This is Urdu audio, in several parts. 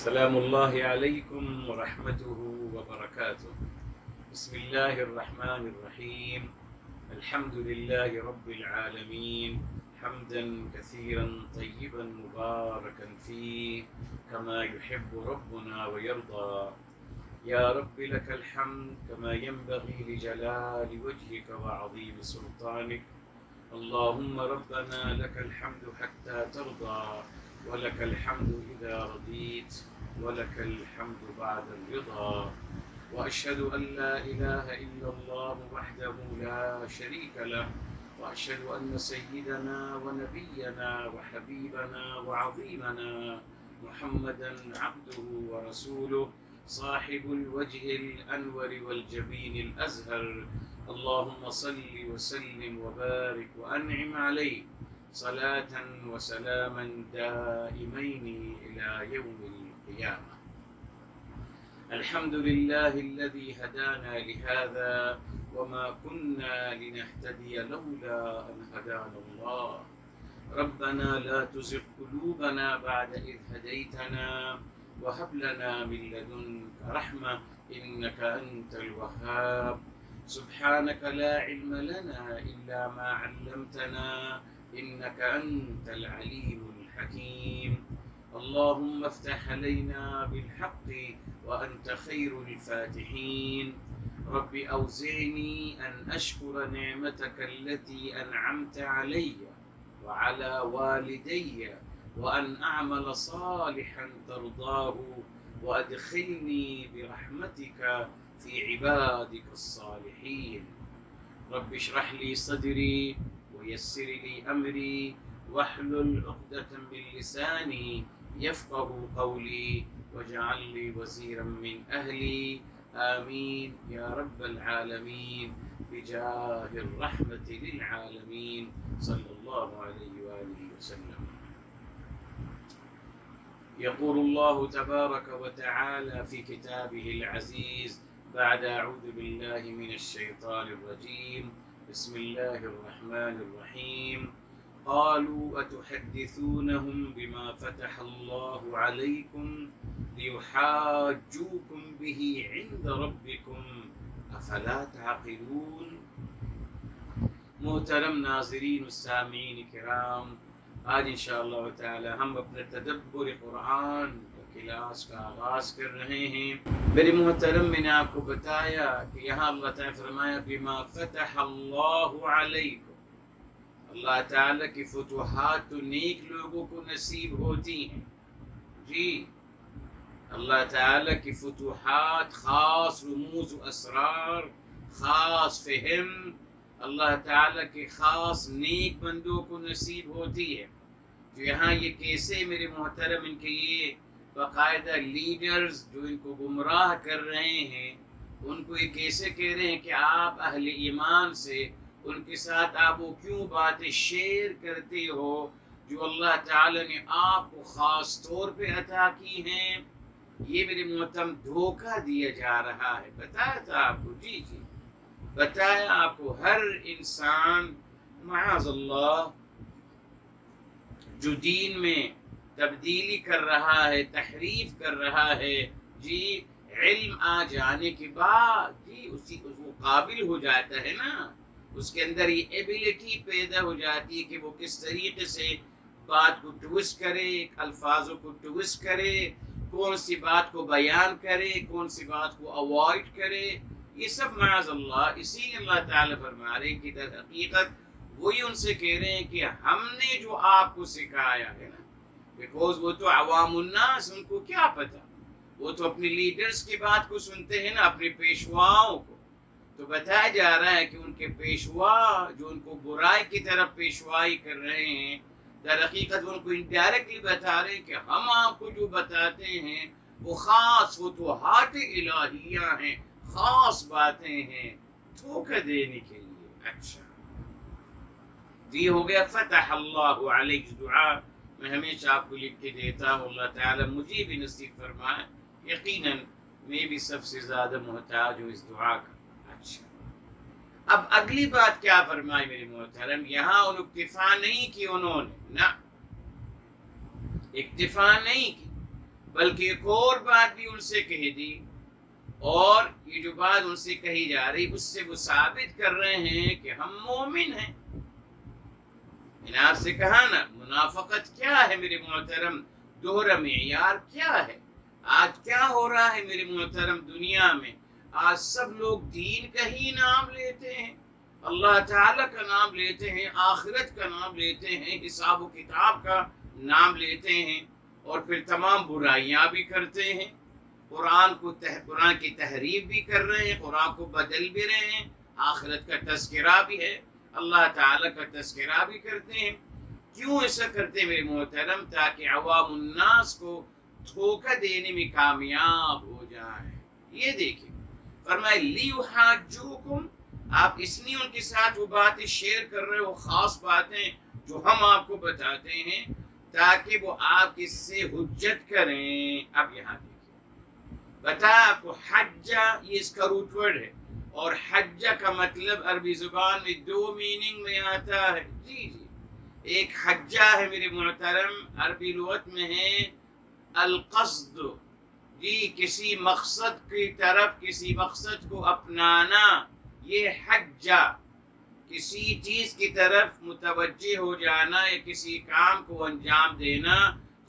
سلام الله عليكم ورحمته وبركاته. بسم الله الرحمن الرحيم. الحمد لله رب العالمين حمدا كثيرا طيبا مباركا فيه كما يحب ربنا ويرضى. يا رب لك الحمد كما ينبغي لجلال وجهك وعظيم سلطانك. اللهم ربنا لك الحمد حتى ترضى، ولك الحمد إذا رضيت، ولك الحمد بعد الرضا. وأشهد أن لا إله إلا الله وحده لا شريك له، وأشهد أن سيدنا ونبينا وحبيبنا وعظيمنا محمدا عبده ورسوله صاحب الوجه الأنور والجبين الأزهر. اللهم صل وسلم وبارك وأنعم عليه صلاة وسلاما دائمين إلى يوم القيامة. الحمد لله الذي هدانا لهذا وما كنا لنهتدي لولا أن هدانا الله. ربنا لا تزغ قلوبنا بعد إذ هديتنا وهب لنا من لدنك رحمة إنك أنت الوهاب. سبحانك لا علم لنا إلا ما علمتنا إنك أنت العليم الحكيم. اللهم افتح علينا بالحق وأنت خير الفاتحين. رب أوزعني أن أشكر نعمتك التي أنعمت علي وعلى والدي وأن أعمل صالحا ترضاه وأدخلني برحمتك في عبادك الصالحين. رب اشرح لي صدري ويسر لي أمري واحلل عقدة من لساني يفقه قولي واجعل لي وزيرا من أهلي. آمين يا رب العالمين بجاه الرحمة للعالمين صلى الله عليه وآله وسلم. يقول الله تبارك وتعالى في كتابه العزيز بعد أعوذ بالله من الشيطان الرجيم بسم الله الرحمن الرحيم. قالوا أتحدثونهم بما فتح الله عليكم ليحاجوكم به عند ربكم أفلا تعقلون. محترم ناظرین السامعین کرام، آج انشاءاللہ تعالی ہم اپنے تدبر قرآن کلاس کا آغاز کر رہے ہیں۔ میرے محترم، میں نے آپ کو بتایا کہ یہاں اللہ تعالیٰ فرمایا بما فتح اللہ علیکم، اللہ تعالیٰ کی فتوحات تو نیک لوگوں کو نصیب ہوتی ہیں۔ جی، اللہ تعالیٰ کی فتوحات، خاص رموز و اسرار، خاص فہم اللہ تعالیٰ کے خاص نیک بندوں کو نصیب ہوتی ہے۔ جو یہاں یہ کیسے میرے محترم، ان کے یہ باقاعدہ لیڈرز جو ان کو گمراہ کر رہے ہیں، ان کو یہ کیسے کہہ رہے ہیں کہ آپ اہل ایمان سے ان کے ساتھ آپ وہ کیوں باتیں شیئر کرتے ہو جو اللہ تعالیٰ نے آپ کو خاص طور پہ عطا کی ہیں۔ یہ میرے محترم دھوکہ دیا جا رہا ہے۔ بتایا تھا آپ کو، جی بتایا آپ کو، ہر انسان معاذ اللہ جو دین میں تبدیلی کر رہا ہے، تحریف کر رہا ہے، جی علم آ جانے کے بعد جی وہ قابل ہو جاتا ہے نا، اس کے اندر یہ ایبیلٹی پیدا ہو جاتی ہے کہ وہ کس طریقے سے بات کو ٹویسٹ کرے، الفاظوں کو ٹویسٹ کرے، کون سی بات کو بیان کرے، کون سی بات کو اوائڈ کرے۔ یہ سب معاذ اللہ، اسی لیے اللہ تعالیٰ فرما رہے ہیں کہ در حقیقت وہی ان سے کہہ رہے ہیں کہ ہم نے جو آپ کو سکھایا ہے نا، بیکوز وہ تو عوام الناس، ان کو کیا پتہ، وہ تو اپنے لیڈرز کی بات کو سنتے ہیں نا، اپنے پیشواؤں کو تو بتایا جا رہا ہے کہ ان کے پیشوا جو ان کو برائی کی طرف پیشوائی کر رہے ہیں، در حقیقت وہ ان کو انڈائریکٹلی بتا رہے ہیں کہ ہم آپ کو جو بتاتے ہیں وہ خاص فتوحات الہیہ ہیں، خاص باتیں ہیں، دھوکہ دینے کے لیے۔ اچھا، یہ ہو گیا فتح اللہ علیہ دعا۔ میں ہمیشہ آپ کو لکھ کے دیتا ہوں، اللہ تعالیٰ مجھے بھی نصیب فرمائے، یقیناً میں بھی سب سے زیادہ محتاج ہوں اس دعا کا۔ اچھا، اب اگلی بات کیا فرمائی میرے محترم، یہاں ان اکتفا نہیں کی انہوں نے، نہ اکتفا نہیں کی، بلکہ ایک اور بات بھی ان سے کہہ دی، اور یہ جو بات ان سے کہی جا رہی اس سے وہ ثابت کر رہے ہیں کہ ہم مومن ہیں۔ میں نے آپ سے کہا نا منافقت کیا ہے میرے محترم، دوہرا معیار کیا ہے؟ آج کیا ہو رہا ہے میرے محترم دنیا میں؟ آج سب لوگ دین کا ہی نام لیتے ہیں، اللہ تعالیٰ کا نام لیتے ہیں، آخرت کا نام لیتے ہیں، حساب و کتاب کا نام لیتے ہیں، اور پھر تمام برائیاں بھی کرتے ہیں، قرآن کی تحریف بھی کر رہے ہیں، قرآن کو بدل بھی رہے ہیں، آخرت کا تذکرہ بھی ہے، اللہ تعالیٰ کا تذکرہ بھی کرتے ہیں۔ کیوں ایسا کرتے ہیں میرے محترم؟ تاکہ عوام الناس کو دھوکہ دینے میں کامیاب ہو جائیں۔ یہ دیکھیں فرمائے لیحاجوکم، آپ اس لیے ان کے ساتھ وہ باتیں شیئر کر رہے ہو، خاص باتیں جو ہم آپ کو بتاتے ہیں، تاکہ وہ آپ اس سے حجت کریں۔ اب یہاں دیکھیں بتا آپ کو، حجہ یہ اس کا روٹ ورڈ ہے، اور حجہ کا مطلب عربی زبان میں دو میننگ میں آتا ہے۔ جی ایک حجہ ہے میرے محترم، عربی لغت میں ہے القصد، جی کسی مقصد کی طرف کسی مقصد کو اپنانا، یہ حجہ، کسی چیز کی طرف متوجہ ہو جانا یا کسی کام کو انجام دینا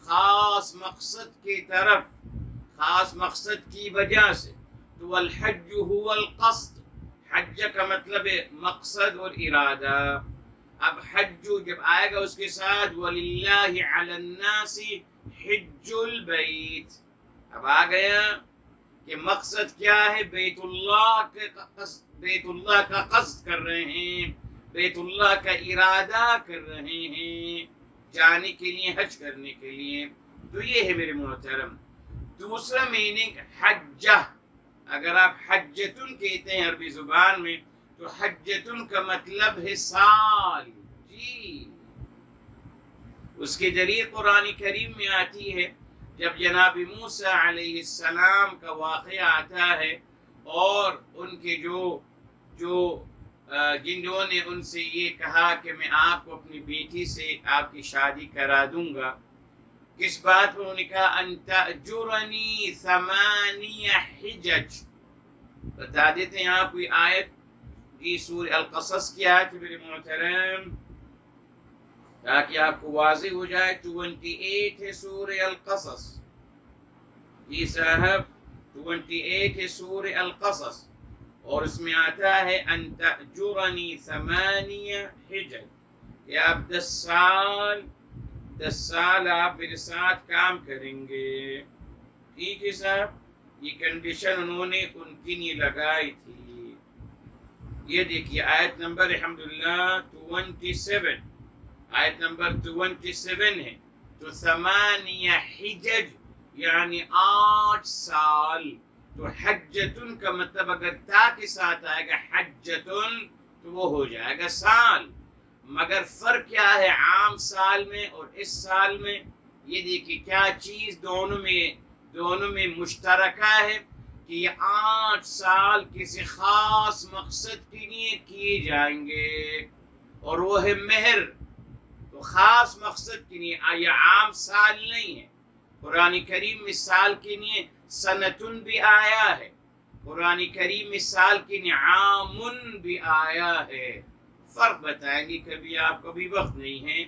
خاص مقصد کی طرف، خاص مقصد کی وجہ سے۔ تو الحج هو القصد، حج کا مطلب ہے مقصد اور ارادہ۔ اب حج جب آئے گا اس کے ساتھ وَلِلَّهِ عَلَى النَّاسِ حِجُّ الْبَيْتِ، اب آ گیا کہ مقصد کیا ہے، بیت اللہ کا قصد کر رہے ہیں، بیت اللہ کا ارادہ کر رہے ہیں جانے کے لیے، حج کرنے کے لیے۔ تو یہ ہے میرے محترم دوسرا میننگ حجہ۔ اگر آپ حجتن کہتے ہیں عربی زبان میں، تو حجتن کا مطلب ہے سال۔ جی اس کی دلیل قرآن کریم میں آتی ہے، جب جناب موسیٰ علیہ السلام کا واقعہ آتا ہے، اور ان کے جنہوں نے ان سے یہ کہا کہ میں آپ کو اپنی بیٹی سے آپ کی شادی کرا دوں گا، کس بات پر انہوں نے کہا ان تأجرنی 8 حجج۔ بتا دیتے ہیں آپ کوئی آیت، یہ سورہ القصص کی آیت میرے محترم، تاکہ آپ کو واضح ہو جائے۔ 28 ہے سورہ القصص، جی صاحب 28 ہے سورہ القصص، اور اس میں آتا ہے ان تأجرنی 8 حجج، کہ آپ 10 سال آپ میرے ساتھ کام کریں گے۔ ٹھیک ہے صاحب، یہ کنڈیشن انہوں نے ان کی نہیں لگائی تھی۔ یہ دیکھیے آیت نمبر الحمدللہ 27، آیت نمبر 27 ہے۔ تو 8 حجج یعنی 8 سال۔ تو حجتن کا مطلب اگر تا کے ساتھ آئے گا حجتن تو وہ ہو جائے گا سال، مگر فرق کیا ہے عام سال میں اور اس سال میں؟ یہ دیکھیے کیا چیز دونوں میں مشترکہ ہے، کہ یہ 8 سال کسی خاص مقصد کے لیے کیے جائیں گے، اور وہ ہے مہر۔ تو خاص مقصد کے لیے، یہ عام سال نہیں ہے۔ قرآن کریم میں سال کے لیے سنتن بھی آیا ہے، قرآن کریم میں سال کے لیے عامن بھی آیا ہے۔ فرق بتائیں گے کبھی، آپ کو بھی وقت نہیں ہے،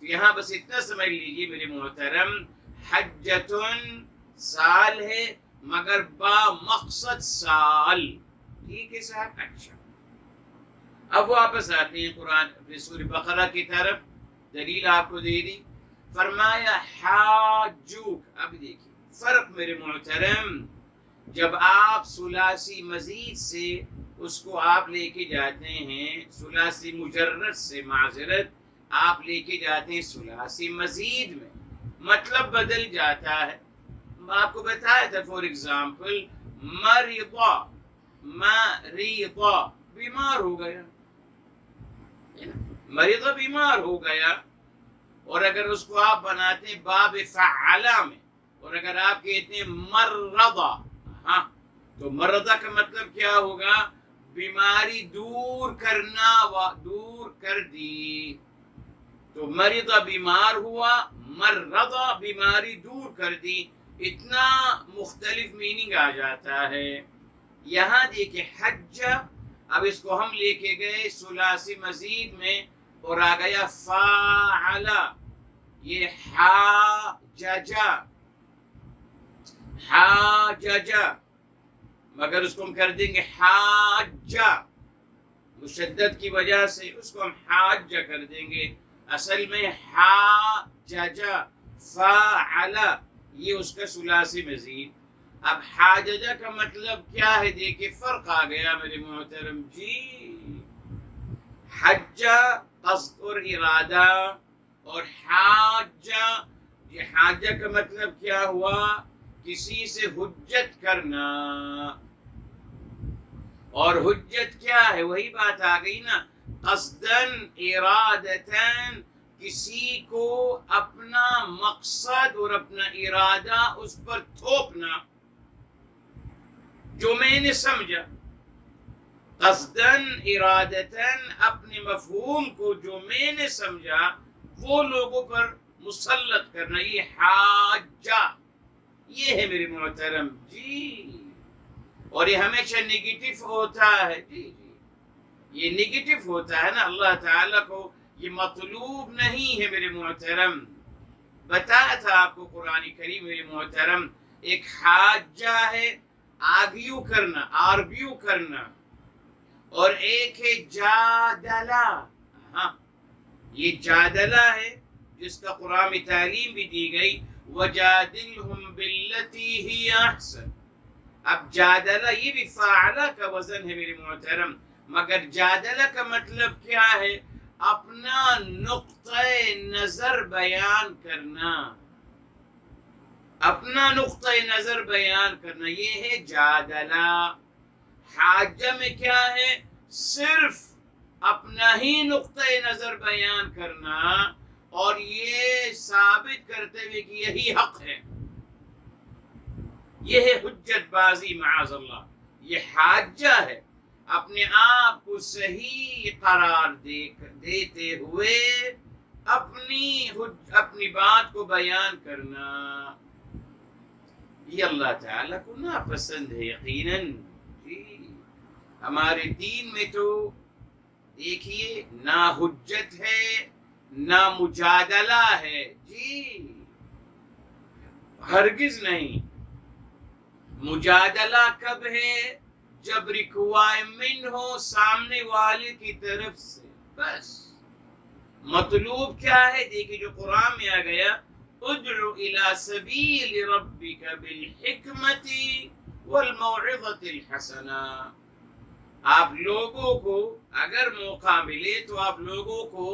تو یہاں بس اتنا سمجھ لیجیے میرے محترم، حجتن سال ہے مگر با مقصد سال۔ ٹھیک ہے صاحب؟ اچھا، اب واپس آتے ہیں قرآن سورہ بقرہ کی طرف، دلیل آپ کو دے دی، فرمایا حاجوک۔ اب دیکھیں فرق میرے محترم، جب آپ ثلاثی مزید سے اس کو آپ لے کے جاتے ہیں، ثلاثی مجرد سے معذرت آپ لے کے جاتے ہیں ثلاثی مزید میں، مطلب بدل جاتا ہے۔ آپ کو بتایا تھا فور ایگزامپل مریضا، بیمار ہو گیا، مریضا بیمار ہو گیا، اور اگر اس کو آپ بناتے ہیں باب فعلا میں، اور اگر آپ کہتے ہیں مرضا، ہاں تو مرضا کا مطلب کیا ہوگا؟ بیماری دور کرنا، دور کر دی۔ تو مرضا بیمار ہوا، مرضا بیماری دور کر دی، اتنا مختلف میننگ آ جاتا ہے. یہاں دیکھیں حج، اب اس کو ہم لے کے گئے ثلاثی مزید میں اور آ گیا فاعل، یہ حاججا، حاججا، مگر اس کو ہم کر دیں گے حاجہ، مشدد کی وجہ سے اس کو ہم حاجہ کر دیں گے. اصل میں حاججا فاعل، یہ اس کا ثلاثی مزید. اب حاججہ کا مطلب کیا ہے؟ دیکھیں فرق آ گیا میرے محترم جی. حجہ قصد اور ارادہ، اور حاجہ، یہ حاجہ کا مطلب کیا ہوا؟ کسی سے حجت کرنا. اور حجت کیا ہے؟ وہی بات آ گئی نا، قصدن ارادتن، کسی کو اپنا مقصد اور اپنا ارادہ اس پر تھوپنا جو میں نے سمجھا. قصدن ارادتن، اپنے مفہوم کو جو میں نے سمجھا وہ لوگوں پر مسلط کرنا، یہ حاجہ، یہ ہے میرے محترم جی. اور یہ ہمیشہ نیگیٹو ہوتا ہے جی جی، یہ نیگیٹو ہوتا ہے نا. اللہ تعالیٰ کو یہ مطلوب نہیں ہے میرے محترم. بتایا تھا آپ کو قرآن کریم میرے محترم، ایک حاجہ ہے آرگیو کرنا، آرگیو کرنا، اور ایک ہے جادلہ. ہاں، یہ جادلہ ہے جس کا قرآن میں تعلیم بھی دی گئی، وَجَادِلْهُمْ بِالَّتِي هِيَ أَحْسَنُ. اب جادلہ یہ بھی فاعلہ کا وزن ہے میرے محترم، مگر جادلہ کا مطلب کیا ہے؟ اپنا نقطہ نظر بیان کرنا، اپنا نقطہ نظر بیان کرنا، یہ ہے جادلہ. حاجہ میں کیا ہے؟ صرف اپنا ہی نقطہ نظر بیان کرنا اور یہ ثابت کرتے ہوئے کہ یہی حق ہے. یہ ہے حجت بازی معاذ اللہ. یہ حاجہ ہے، اپنے آپ کو صحیح قرار دیتے ہوئے اپنی بات کو بیان کرنا. یہ اللہ تعالیٰ کو ناپسند ہے یقیناً جی. ہمارے دین میں تو دیکھیے نہ حجت ہے نہ مجادلہ ہے جی، ہرگز نہیں. مجادلہ کب ہے؟ جب ریکوائرمنٹ ہو سامنے والے کی طرف سے. بس مطلوب کیا ہے؟ دیکھیے جو قرآن میں آ گیا، ادعو الی سبیل ربک بالحکمت والموعظۃ الحسنہ. آپ لوگوں کو اگر موقع ملے تو آپ لوگوں کو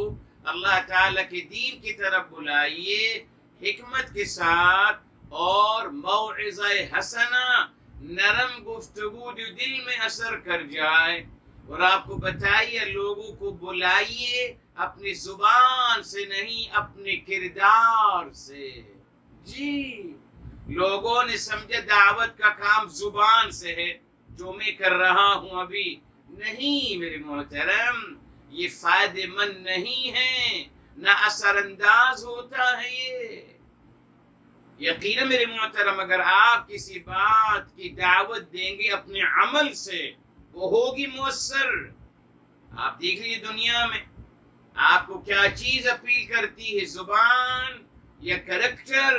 اللہ تعالیٰ کے دین کی طرف بلائیے حکمت کے ساتھ، اور موعظہ حسنہ، نرم گفتگو جو دل میں اثر کر جائے. اور آپ کو بتائیے لوگوں کو بلائیے اپنی زبان سے نہیں، اپنے کردار سے جی. لوگوں نے سمجھا دعوت کا کام زبان سے ہے، جو میں کر رہا ہوں ابھی. نہیں میرے محترم، یہ فائدہ مند نہیں ہے، نہ اثر انداز ہوتا ہے. یہ یقینا میرے محترم اگر آپ کسی بات کی دعوت دیں گے اپنے عمل سے، وہ ہوگی مؤثر. آپ دیکھ لیجیے دنیا میں آپ کو کیا چیز اپیل کرتی ہے، زبان یا کریکٹر،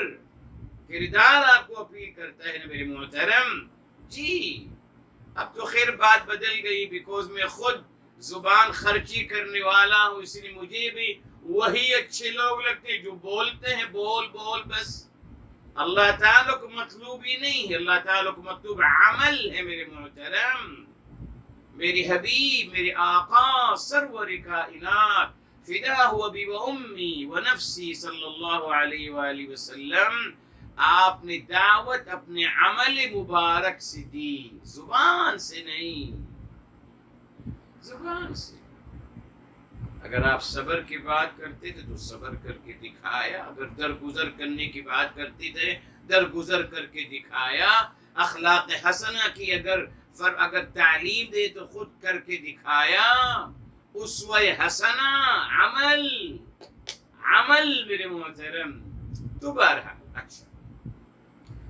کردار آپ کو اپیل کرتا ہے نا میرے محترم جی. اب تو خیر بات بدل گئی، بیکوز میں خود زبان خرچی کرنے والا ہوں، اس لیے مجھے بھی وہی اچھے لوگ لگتے ہیں جو بولتے ہیں بول بول بس. اللہ تعالیٰ کو مطلوب ہی نہیں ہے، اللہ تعالیٰ کو مطلوب عمل ہے میرے محترم. میری حبیب، میرے آقا سرور کائنات فدا ہوا بی و امی و نفسی صلی اللہ علیہ وآلہ وسلم، آپ نے دعوت اپنے عمل مبارک سے دی، زبان سے نہیں، زبان سے. اگر آپ صبر کی بات کرتے تھے تو صبر کر کے دکھایا، اگر درگزر کرنے کی بات کرتے تھے درگزر کر کے دکھایا. اخلاق حسنہ کی اگر تعلیم دے تو خود کر کے دکھایا. اسوہ حسنہ عمل میرے محترم. تو بہرحال اچھا،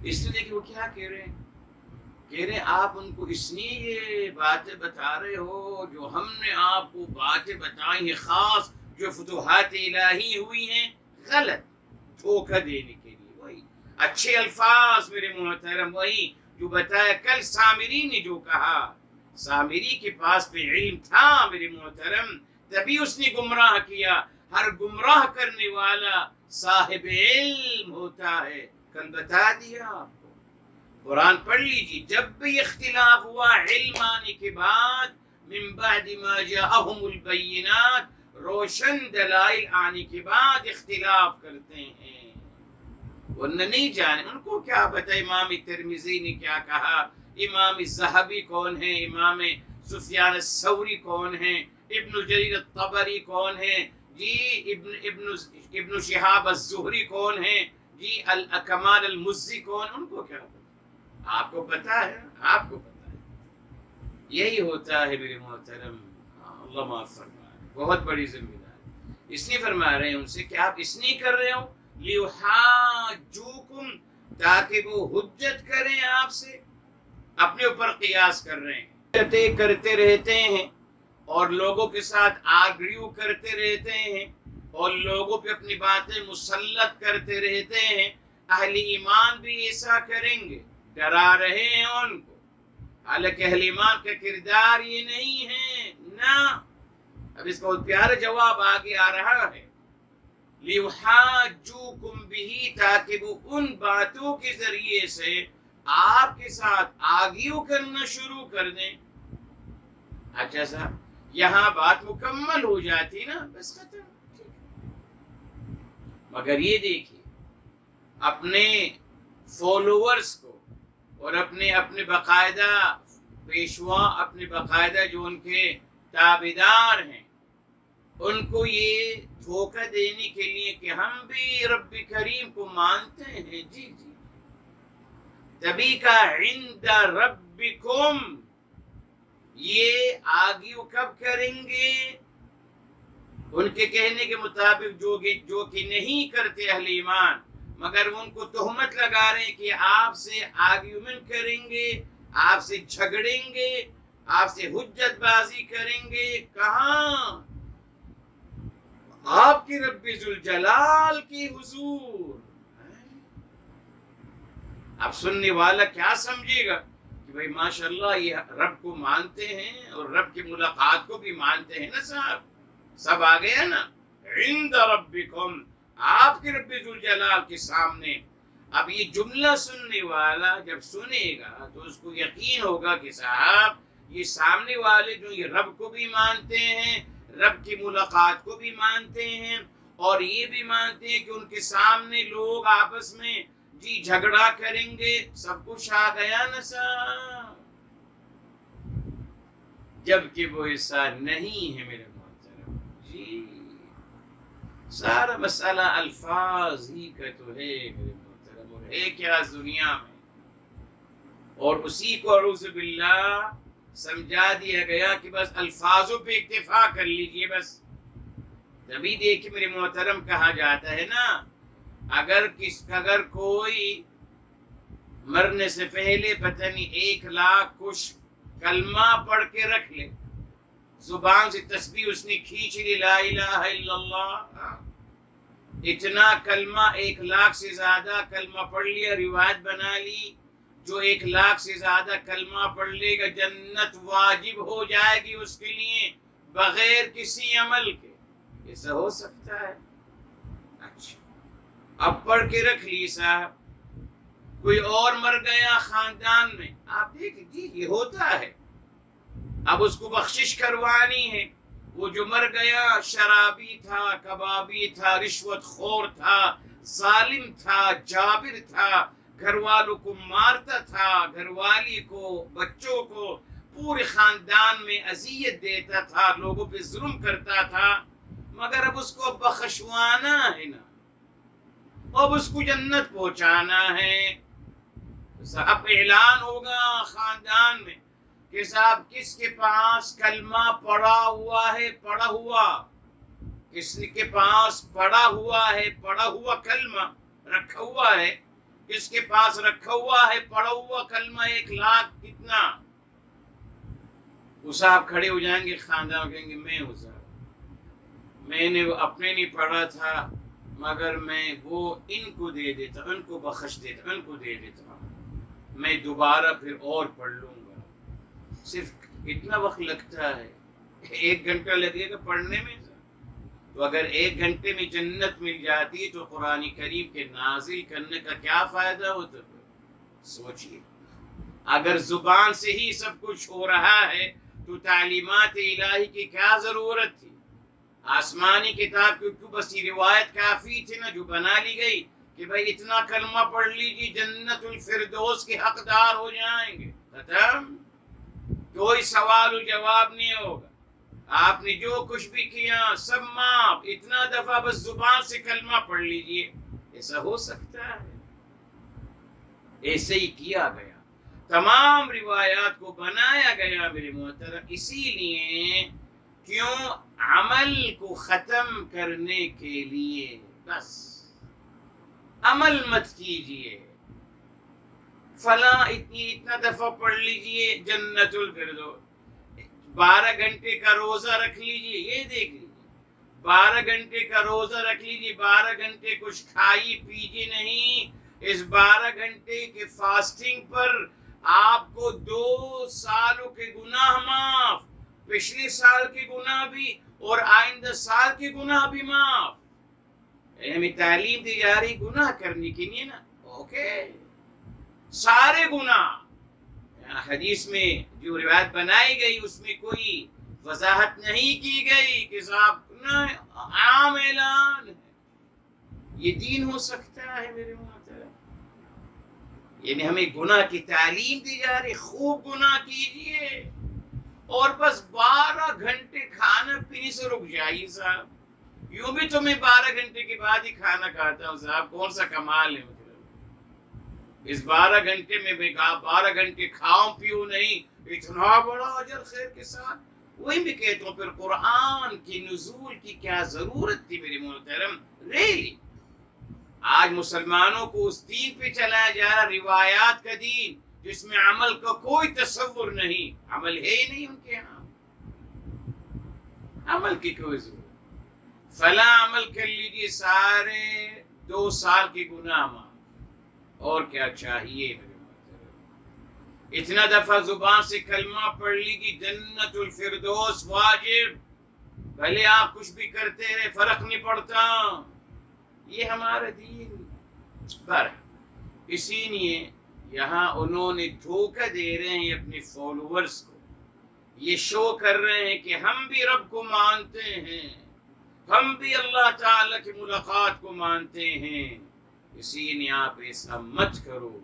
اس لیے دیکھیں وہ کیا کہہ رہے ہیں، کہہ رہے ہیں آپ ان کو اس لیے یہ باتیں بتا رہے ہو جو ہم نے آپ کو باتیں بتائی ہیں خاص جو فتوحات الہی ہوئی ہیں، غلط دھوکہ دینے کے لیے، وہی اچھے الفاظ میرے محترم، وہی جو بتایا کل سامری نے جو کہا، سامری کے پاس پہ علم تھا میرے محترم، تبھی اس نے گمراہ کیا۔ ہر گمراہ کرنے والا صاحب علم ہوتا ہے، کل بتا دیا آپ کو۔ قرآن پڑھ لیجیے، جب بھی اختلاف ہوا علم آنے کے بعد، من بعد ما جاءہم البینات، روشن دلائل آنے کے بعد اختلاف کرتے ہیں، ورنہ نہیں جانے، ان کو کیا پتہ امام ترمذی نے کیا کہا، امام الذہبی کون ہے، امام سفیان الثوری کون ہے، ابن جریر الطبری کون ہے، جی ابن شہاب الزہری کون ہے، جی الکمال المزی کون، ان کو کیا پتہ، آپ کو پتہ ہے، آپ کو پتہ ہے۔ یہی ہوتا ہے میرے محترم، اللہ معاف فرمائے، بہت بڑی ذمہ داری اس لیے فرما رہے ہیں ان سے کہ آپ اس لیے کر رہے ہو لیحاجوکم، تاکہ وہ حجت کریں آپ سے، اپنے اوپر قیاس کر رہے ہیں، حجتیں کرتے رہتے ہیں اور لوگوں کے ساتھ آرگیو کرتے رہتے ہیں اور لوگوں پہ اپنی باتیں مسلط کرتے رہتے ہیں، اہل ایمان بھی ایسا کریں گے، ڈرا رہے ہیں ان کو، حالانکہ اہل ایمان کا کردار یہ نہیں ہے، نہ۔ اب اس کا بہت پیارا جواب آگے آ رہا ہے، لیحاجوکم بہ، تاکہ وہ ان باتوں کے ذریعے سے آپ کے ساتھ آرگیو کرنا شروع کر دیں۔ اچھا صاحب یہاں بات مکمل ہو جاتی نا، بس ختم۔ مگر یہ دیکھیے اپنے فالوورز کو اور اپنے باقاعدہ پیشوا، اپنے باقاعدہ جو ان کے تابعدار ہیں، ان کو یہ دھوکہ دینے کے لیے کہ ہم بھی رب کریم کو مانتے ہیں، جی جی، تبھی کا عند ربکم، یہ آگیو کب کریں گے؟ ان کے کہنے کے مطابق جو کہ نہیں کرتے اہل ایمان، مگر ان کو تہمت لگا رہے ہیں کہ آپ سے آرگیومنٹ کریں گے، آپ سے جھگڑیں گے، آپ سے حجت بازی کریں گے، کہاں؟ آپ کی رب ذوالجلال کی حضور۔ اب سننے والا کیا سمجھے گا کہ بھئی ماشاءاللہ یہ رب کو مانتے ہیں اور رب کی ملاقات کو بھی مانتے ہیں نا صاحب، سب آ گیا نا، عند ربکم، آپ کے رب ذوالجلال کے سامنے۔ اب یہ جملہ سننے والا جب سنے گا تو اس کو یقین ہوگا کہ صاحب یہ سامنے والے جو یہ رب کو بھی مانتے ہیں، رب کی ملاقات کو بھی مانتے ہیں، اور یہ بھی مانتے ہیں کہ ان کے سامنے لوگ آپس میں جی جھگڑا کریں گے، سب کچھ آ گیا نا صاحب، جبکہ وہ حصہ نہیں ہے میرے محترم، جی سارا مسئلہ الفاظ ہی کا تو ہے میرے محترم، اور ہے کیا اس دنیا میں، اور اسی کو اعوذ باللہ سمجھا دیا گیا کہ بس الفاظوں پہ اکتفا کر لیجئے بس۔ تبھی دیکھ میرے محترم کہا جاتا ہے نا، اگر کوئی مرنے سے پہلے پتہ نہیں 1,00,000 کچھ کلمہ پڑھ کے رکھ لے، زبان سے تسبیح اس نے کھینچ لی، لا الہ الا اللہ، اتنا کلمہ 1,00,000 سے زیادہ کلمہ پڑھ لیا، روایت بنا لی، جو 1,00,000 سے زیادہ کلمہ پڑھ لے گا جنت واجب ہو جائے گی اس کے لیے بغیر کسی عمل کے۔ ایسا ہو سکتا ہے؟ اچھا اب پڑھ کے رکھ لی صاحب، کوئی اور مر گیا خاندان میں، آپ دیکھ جی یہ ہوتا ہے، اب اس کو بخشش کروانی ہے، وہ جو مر گیا شرابی تھا، کبابی تھا، رشوت خور تھا، ظالم تھا، جابر تھا، گھر والوں کو مارتا تھا، گھر والی کو، بچوں کو، پورے خاندان میں اذیت دیتا تھا، لوگوں پہ ظلم کرتا تھا، مگر اب اس کو بخشوانا ہے نا، اب اس کو جنت پہنچانا ہے۔ اب اعلان ہوگا خاندان میں کہ صاحب کس کے پاس کلمہ پڑا ہوا ہے، پڑا ہوا، کس کے پاس پڑا ہوا ہے، پڑا ہوا کلمہ رکھا ہوا ہے، جس کے پاس رکھا ہوا ہے پڑھا ہوا کلمہ 1,00,000 کتنا، وہ صاحب کھڑے ہو جائیں گے، خاندان کہیں گے میں ہوں صاحب، میں نے اپنے نہیں پڑھا تھا مگر میں وہ ان کو دے دیتا، ان کو بخش دیتا، ان کو دے دیتا، میں دوبارہ پھر اور پڑھ لوں گا۔ صرف کتنا وقت لگتا ہے؟ 1 گھنٹہ لگے گا پڑھنے میں۔ تو اگر 1 گھنٹے میں جنت مل جاتی تو قرآن کریم کے نازل کرنے کا کیا فائدہ ہوتا؟ سوچئے، اگر زبان سے ہی سب کچھ ہو رہا ہے تو تعلیمات الہی کی کیا ضرورت تھی؟ آسمانی کتاب کیونکہ بس یہ روایت کافی تھی نا جو بنا لی گئی کہ بھائی اتنا کلمہ پڑھ لیجیے جنت الفردوس کے حقدار ہو جائیں گے، ختم، کوئی سوال و جواب نہیں ہوگا، آپ نے جو کچھ بھی کیا سب معاف، اتنا دفعہ بس زبان سے کلمہ پڑھ لیجیے۔ ایسا ہو سکتا ہے؟ ایسے ہی کیا گیا، تمام روایات کو بنایا گیا میرے محترم، اسی لیے کیوں؟ عمل کو ختم کرنے کے لیے، بس عمل مت کیجیے، فلاں اتنا دفعہ پڑھ لیجیے جنت الفردوس، 12 گھنٹے کا روزہ رکھ لیجیے، یہ دیکھ لیجیے 12 گھنٹے کا روزہ رکھ لیجیے، 12 گھنٹے کچھ کھائی پیجیے نہیں، اس 12 گھنٹے کے فاسٹنگ پر آپ کو 2 سالوں کے گناہ معاف، پچھلے سال کے گناہ بھی اور آئندہ سال کے گناہ بھی معاف۔ ہمیں تعلیم دی جا رہی گناہ کرنے کی نہیں نا، اوکے، سارے گناہ۔ حدیث میں جو روایت بنائی گئی اس میں کوئی وضاحت نہیں کی گئی کہ صاحب عام اعلان ہے، یہ دین ہو سکتا ہے میرے محترم؟ یعنی ہمیں گناہ کی تعلیم دی جا رہی، خوب گناہ کیجئے اور بس 12 گھنٹے کھانا پینے سے رک جائیے صاحب، یوں بھی تو میں 12 گھنٹے کے بعد ہی کھانا کھاتا ہوں صاحب، کون سا کمال ہے مطلب اس 12 گھنٹے میں 12 گھنٹے کھاؤں پیوں نہیں، اتنا بڑا اجر خیر کے ساتھ۔ وہی میں کہتا ہوں پھر قرآن کی نزول کی کیا ضرورت تھی میرے محترم؟ ریلی آج مسلمانوں کو اس دین پہ چلایا جا رہا، روایات کا دین جس میں عمل کا کوئی تصور نہیں، عمل ہے ہی نہیں ان کے یہاں، عمل کی کوئی ضرورت، فلاں عمل کر لیجیے سارے 2 سال کے گناہ معاف، اور کیا چاہیے میرے محترم؟ اتنا دفعہ زبان سے کلمہ پڑھ لیجیے جنت الفردوس واجب، بھلے آپ کچھ بھی کرتے رہے فرق نہیں پڑتا، یہ ہمارا دین پر۔ اسی لیے یہاں انہوں نے دھوکہ دے رہے ہیں اپنے فالوورز کو، یہ شو کر رہے ہیں کہ ہم بھی رب کو مانتے ہیں، ہم بھی اللہ تعالی کی ملاقات کو مانتے ہیں، اسی لیے آپ ایسا مت کرو۔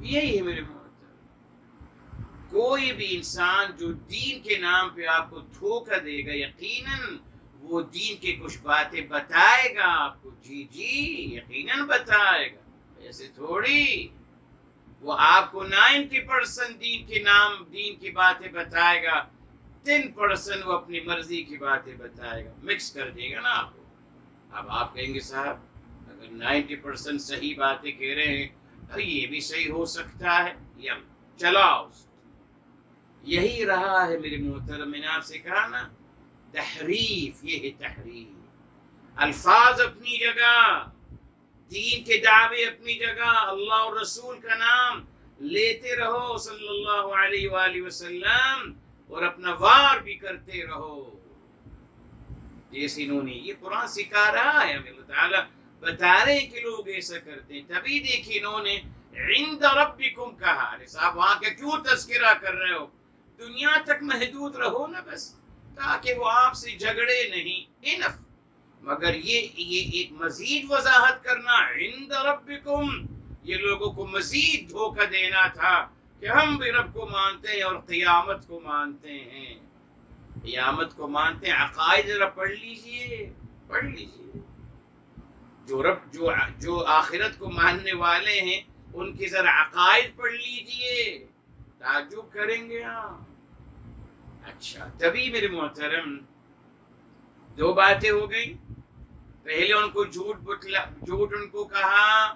یہی ہے میرے محترم، کوئی بھی انسان جو دین کے نام پہ آپ کو دھوکہ دے گا یقیناً وہ دین کے کچھ باتیں بتائے گا آپ کو، جی یقیناً بتائے گا، ایسے تھوڑی وہ آپ کو 90% دین کی باتیں بتائے گا، 10% وہ اپنی مرضی کی باتیں بتائے گا، مکس کر دے گا نا آپ کو۔ اب آپ کہیں گے صاحب اگر 90% صحیح باتیں کہہ رہے ہیں تو یہ بھی صحیح ہو سکتا ہے، یا چلاؤ، یہی رہا ہے میرے محترم، میں نے آپ سے کہا نا تحریف، یہ ہے تحریف، الفاظ اپنی جگہ، دین کے دعوے اپنی جگہ، اللہ اور رسول کا نام لیتے رہو صلی اللہ علیہ وآلہ وسلم اور اپنا وار بھی کرتے رہو، جیسے انہوں نے یہ قرآن سکھا رہا ہے، اللہ تعالیٰ بتا رہے ہیں کہ لوگ ایسا کرتے ہیں، تبھی دیکھیں انہوں نے عند ربکم کہا، ارے صاحب وہاں کا کیوں تذکرہ کر رہے ہو؟ دنیا تک محدود رہو نا بس، تاکہ وہ آپ سے جھگڑے نہیں، انف، مگر یہ ایک مزید وضاحت کرنا عند ربکم، یہ لوگوں کو مزید دھوکہ دینا تھا کہ ہم بھی رب کو مانتے ہیں اور قیامت کو مانتے ہیں، قیامت کو مانتے ہیں، عقائد ذرا پڑھ لیجئے، پڑھ لیجئے، جو آخرت کو ماننے والے ہیں ان کی ذرا عقائد پڑھ لیجئے، تعجب کریں گے آپ۔ اچھا، تبھی میرے محترم 2 باتیں ہو گئی، پہلے ان کو جھوٹ ان کو کہا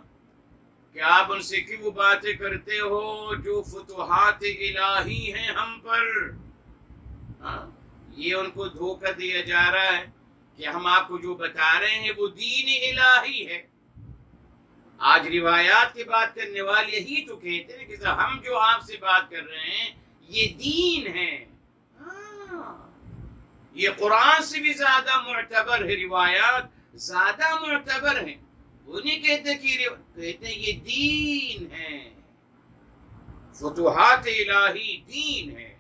کہ آپ ان سے کیوں باتیں کرتے ہو جو فتوحات الہی ہیں ہم پر. ہاں، یہ ان کو دھوکہ دیا جا رہا ہے کہ ہم آپ کو جو بتا رہے ہیں وہ دین الہی ہے. آج روایات کی بات کرنے والے یہی تو کہتے ہیں کہ ہم جو آپ سے بات کر رہے ہیں یہ دین ہے. ہاں، یہ قرآن سے بھی زیادہ معتبر ہے، روایات زیادہ معتبر ہیں. وہ نہیں کہتے کہتے ہیں یہ دین ہے، فتوحات الہی دین ہے.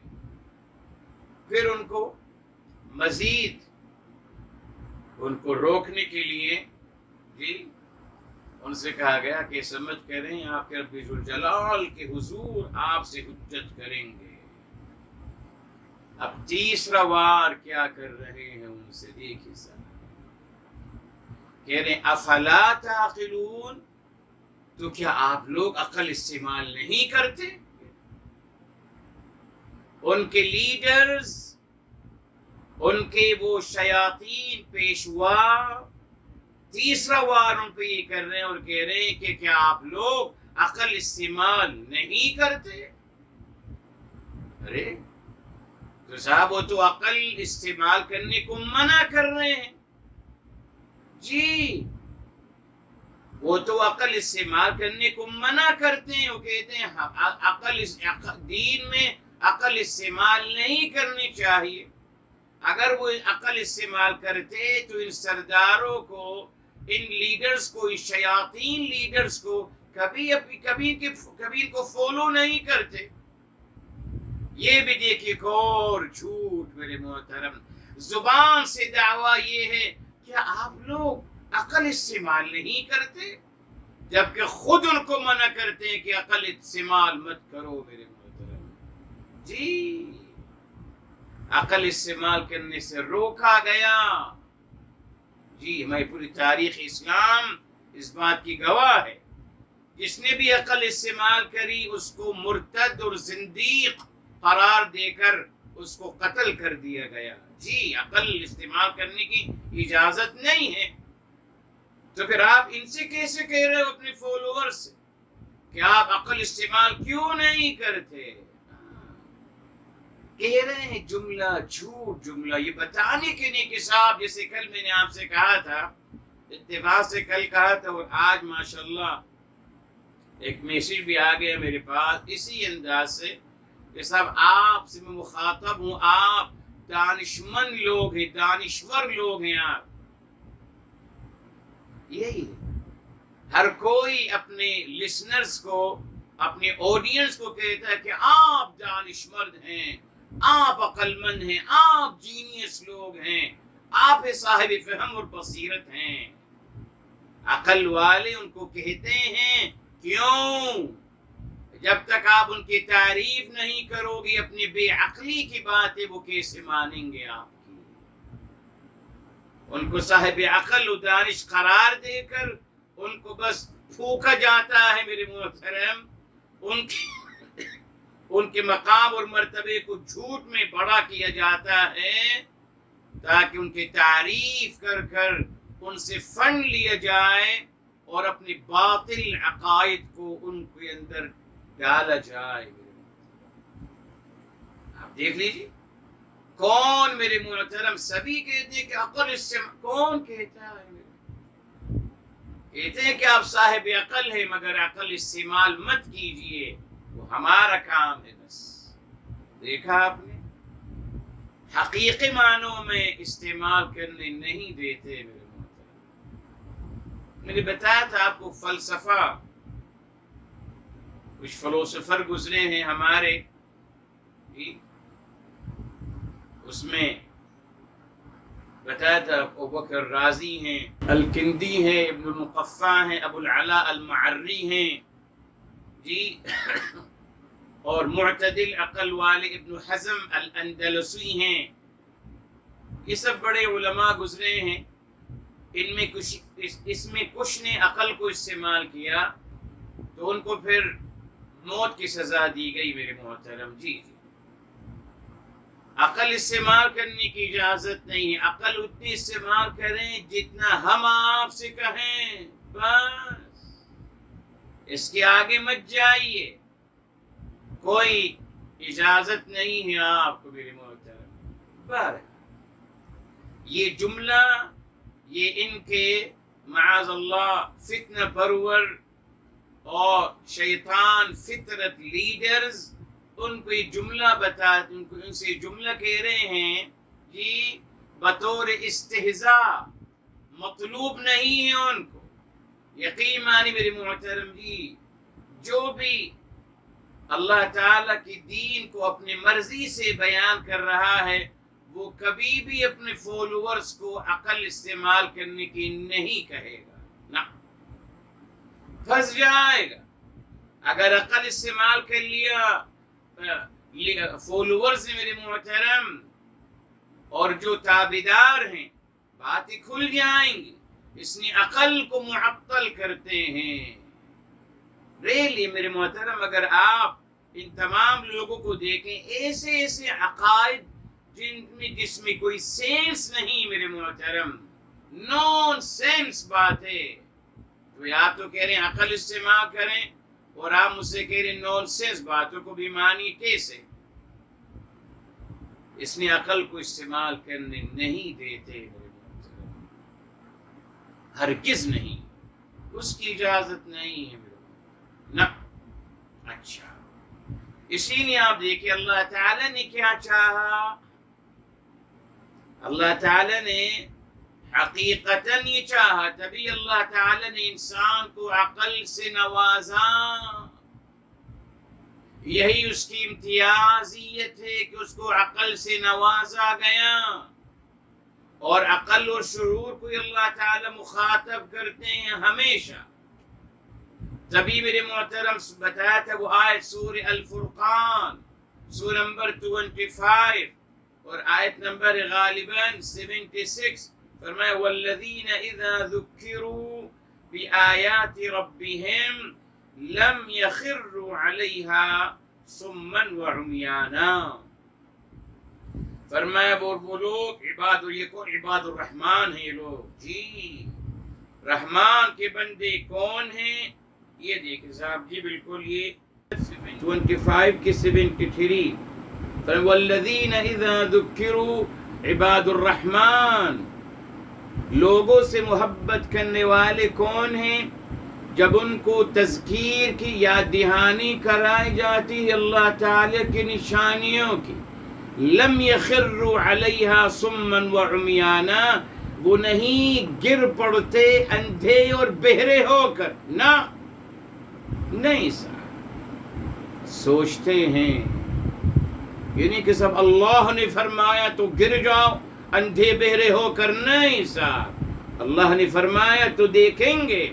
پھر ان کو مزید ان کو روکنے کے لیے ان سے کہا گیا کہ سمجھ کریں آپ کے رب ذوالجلال کے حضور آپ سے حجت کریں گے. اب تیسرا وار کیا کر رہے ہیں ان سے دیکھیے سر. کہہ رہے ہیں افلا تعقلون، تو کیا آپ لوگ عقل استعمال نہیں کرتے؟ ان کے لیڈرز، ان کے وہ شیاطین پیشوا تیسرا وار ان پہ یہ کر رہے ہیں اور کہہ رہے ہیں کہ کیا آپ لوگ عقل استعمال نہیں کرتے؟ ارے تو صاحب وہ تو عقل استعمال کرنے کو منع کر رہے ہیں. جی وہ تو عقل استعمال کرنے کو منع کرتے ہیں. وہ کہتے ہیں دین میں عقل استعمال نہیں کرنی چاہیے. اگر وہ عقل استعمال کرتے تو ان سرداروں کو، ان لیڈرز کو، ان شیاطین لیڈرز کو کبھی ان کو فالو نہیں کرتے. یہ بھی دیکھیے اور جھوٹ میرے محترم، زبان سے دعویٰ یہ ہے کہ آپ لوگ عقل استعمال نہیں کرتے، جبکہ خود ان کو منع کرتے ہیں کہ عقل استعمال مت کرو میرے محترم. جی عقل استعمال کرنے سے روکا گیا. جی ہماری پوری تاریخ اسلام اس بات کی گواہ ہے. جس نے بھی عقل استعمال کری اس کو مرتد اور زندیق قرار دے کر اس کو قتل کر دیا گیا. جی عقل استعمال کرنے کی اجازت نہیں ہے. تو پھر آپ ان سے کیسے کہہ رہے ہو اپنے فالوور سے کہ آپ عقل استعمال کیوں نہیں کرتے؟ کہہ رہے ہیں جملہ جھوٹ جملہ یہ بتانے کے لیے کہ صاحب جیسے کل میں نے آپ سے کہا تھا، اتفاق سے کل کہا تھا اور آج ماشاءاللہ ایک میسیج بھی آ گیا میرے پاس اسی انداز سے کہ صاحب آپ سے میں مخاطب ہوں، آپ دانشمند لوگ ہیں، دانشور لوگ ہیں. آپ یہی ہر کوئی اپنے لسنرز کو، اپنے آڈینس کو کہتا ہے کہ آپ دانشمند ہیں، آپ عقل مند ہیں، آپ جینیس لوگ ہیں، آپ صاحب فہم اور بصیرت ہیں. عقل والے ان کو کہتے ہیں. کیوں؟ جب تک آپ ان کی تعریف نہیں کرو گے اپنی بے عقلی کی باتیں وہ کیسے مانیں گے آپ کی؟ ان کو صاحب عقل و دانش قرار دے کر ان کو بس پھونکا جاتا ہے میرے محترم. ان کے مقام اور مرتبے کو جھوٹ میں بڑا کیا جاتا ہے تاکہ ان کی تعریف کر کر ان سے فنڈ لیا جائے اور اپنی باطل عقائد کو ان کے اندر ڈالا جائے. آپ دیکھ لیجیے کون میرے محترم، سبھی کہتے ہیں کہ عقل استعمال، کون کہتا ہے؟ کہتے ہیں کہ آپ صاحب عقل ہیں مگر عقل استعمال مت کیجئے، وہ ہمارا کام ہے. بس دیکھا آپ نے، حقیقی معنوں میں استعمال کرنے نہیں دیتے میرے محترم. میں نے بتایا تھا آپ کو فلسفہ، کچھ فلسفر گزرے ہیں ہمارے، اس میں بتایا تھا ابو بکر رازی ہیں، الکندی ہیں، ابن المقفع ہیں، ابو العلا المعری ہیں جی اور معتدل عقل والے ابن حزم الاندلسی ہیں. یہ سب بڑے علماء گزرے ہیں. اس میں کچھ نے عقل کو استعمال کیا تو ان کو پھر موت کی سزا دی گئی میرے محترم. جی عقل استعمال کرنے کی اجازت نہیں ہے. عقل اتنی استعمال کریں جتنا ہم آپ سے کہیں، بس اس کے آگے مت جائیے. کوئی اجازت نہیں ہے آپ کو میرے محترم. بہر یہ جملہ، یہ ان کے معاذ اللہ فتنہ پرور اور شیطان فطرت لیڈرز ان کو یہ جملہ ان سے جملہ کہہ رہے ہیں کہ بطور استہزاء، مطلوب نہیں ہے ان کو. یقین مانی میرے محترم جی، جو بھی اللہ تعالیٰ کی دین کو اپنی مرضی سے بیان کر رہا ہے وہ کبھی بھی اپنے فالوورز کو عقل استعمال کرنے کی نہیں کہے گا، نہ، پھنس جائے گا. اگر عقل استعمال کر لیا فالوورز میرے محترم اور جو تابعدار ہیں، باتیں کھل جائیں گی. اس نے عقل کو معطل کرتے ہیں. ریلی میرے محترم، اگر آپ ان تمام لوگوں کو دیکھیں، ایسے ایسے عقائد جس میں کوئی سینس نہیں میرے محترم، نون سینس باتیں. تو آپ تو کہہ رہے ہیں عقل استعمال کریں اور آپ مجھ سے کہہ رہے ہیں نون سینس باتوں کو بھی مانی. کیسے؟ اس نے عقل کو استعمال کرنے نہیں دیتے میرے محترم، ہرگز نہیں، اس کی اجازت نہیں ہے میرے محترم، نہ. اچھا، اسی لیے آپ دیکھیں اللہ تعالیٰ نے کیا چاہا. اللہ تعالیٰ نے حقیقتاً یہ چاہا، تبھی اللہ تعالیٰ نے انسان کو عقل سے نوازا. یہی اس کی امتیازیت ہے کہ اس کو عقل سے نوازا گیا. اور عقل اور شعور کو اللہ تعالیٰ مخاطب کرتے ہیں ہمیشہ. تبھی میرے محترم بتایا تھا وہ آیت سورہ الفرقان، سورہ نمبر 25 اور آیت نمبر غالباً 76. فرمایا والذین اذا ذکروا بآیات ربهم لم يخروا علیہا صما وعمیانا. فرمایا وہ لوگ عباد الرحمن ہیں. یہ لوگ جی رحمان کے بندے کون ہیں؟ یہ دیکھیں صاحب جی، بالکل یہ 25 کی 73. فرمایا والذین اذا ذکروا عباد الرحمن، لوگوں سے محبت کرنے والے کون ہیں؟ جب ان کو تذکیر کی یاد دہانی کرائی جاتی ہے اللہ تعالی کی نشانیوں کی، لم یخروا علیہا صما وعمیانا، وہ نہیں گر پڑتے اندھے اور بہرے ہو کر. نہ، نہیں صاحب، سوچتے ہیں یعنی کہ سب اللہ نے فرمایا تو گر جاؤ اندھے بہرے ہو کر. نہیں صاحب، اللہ نے فرمایا تو دیکھیں گے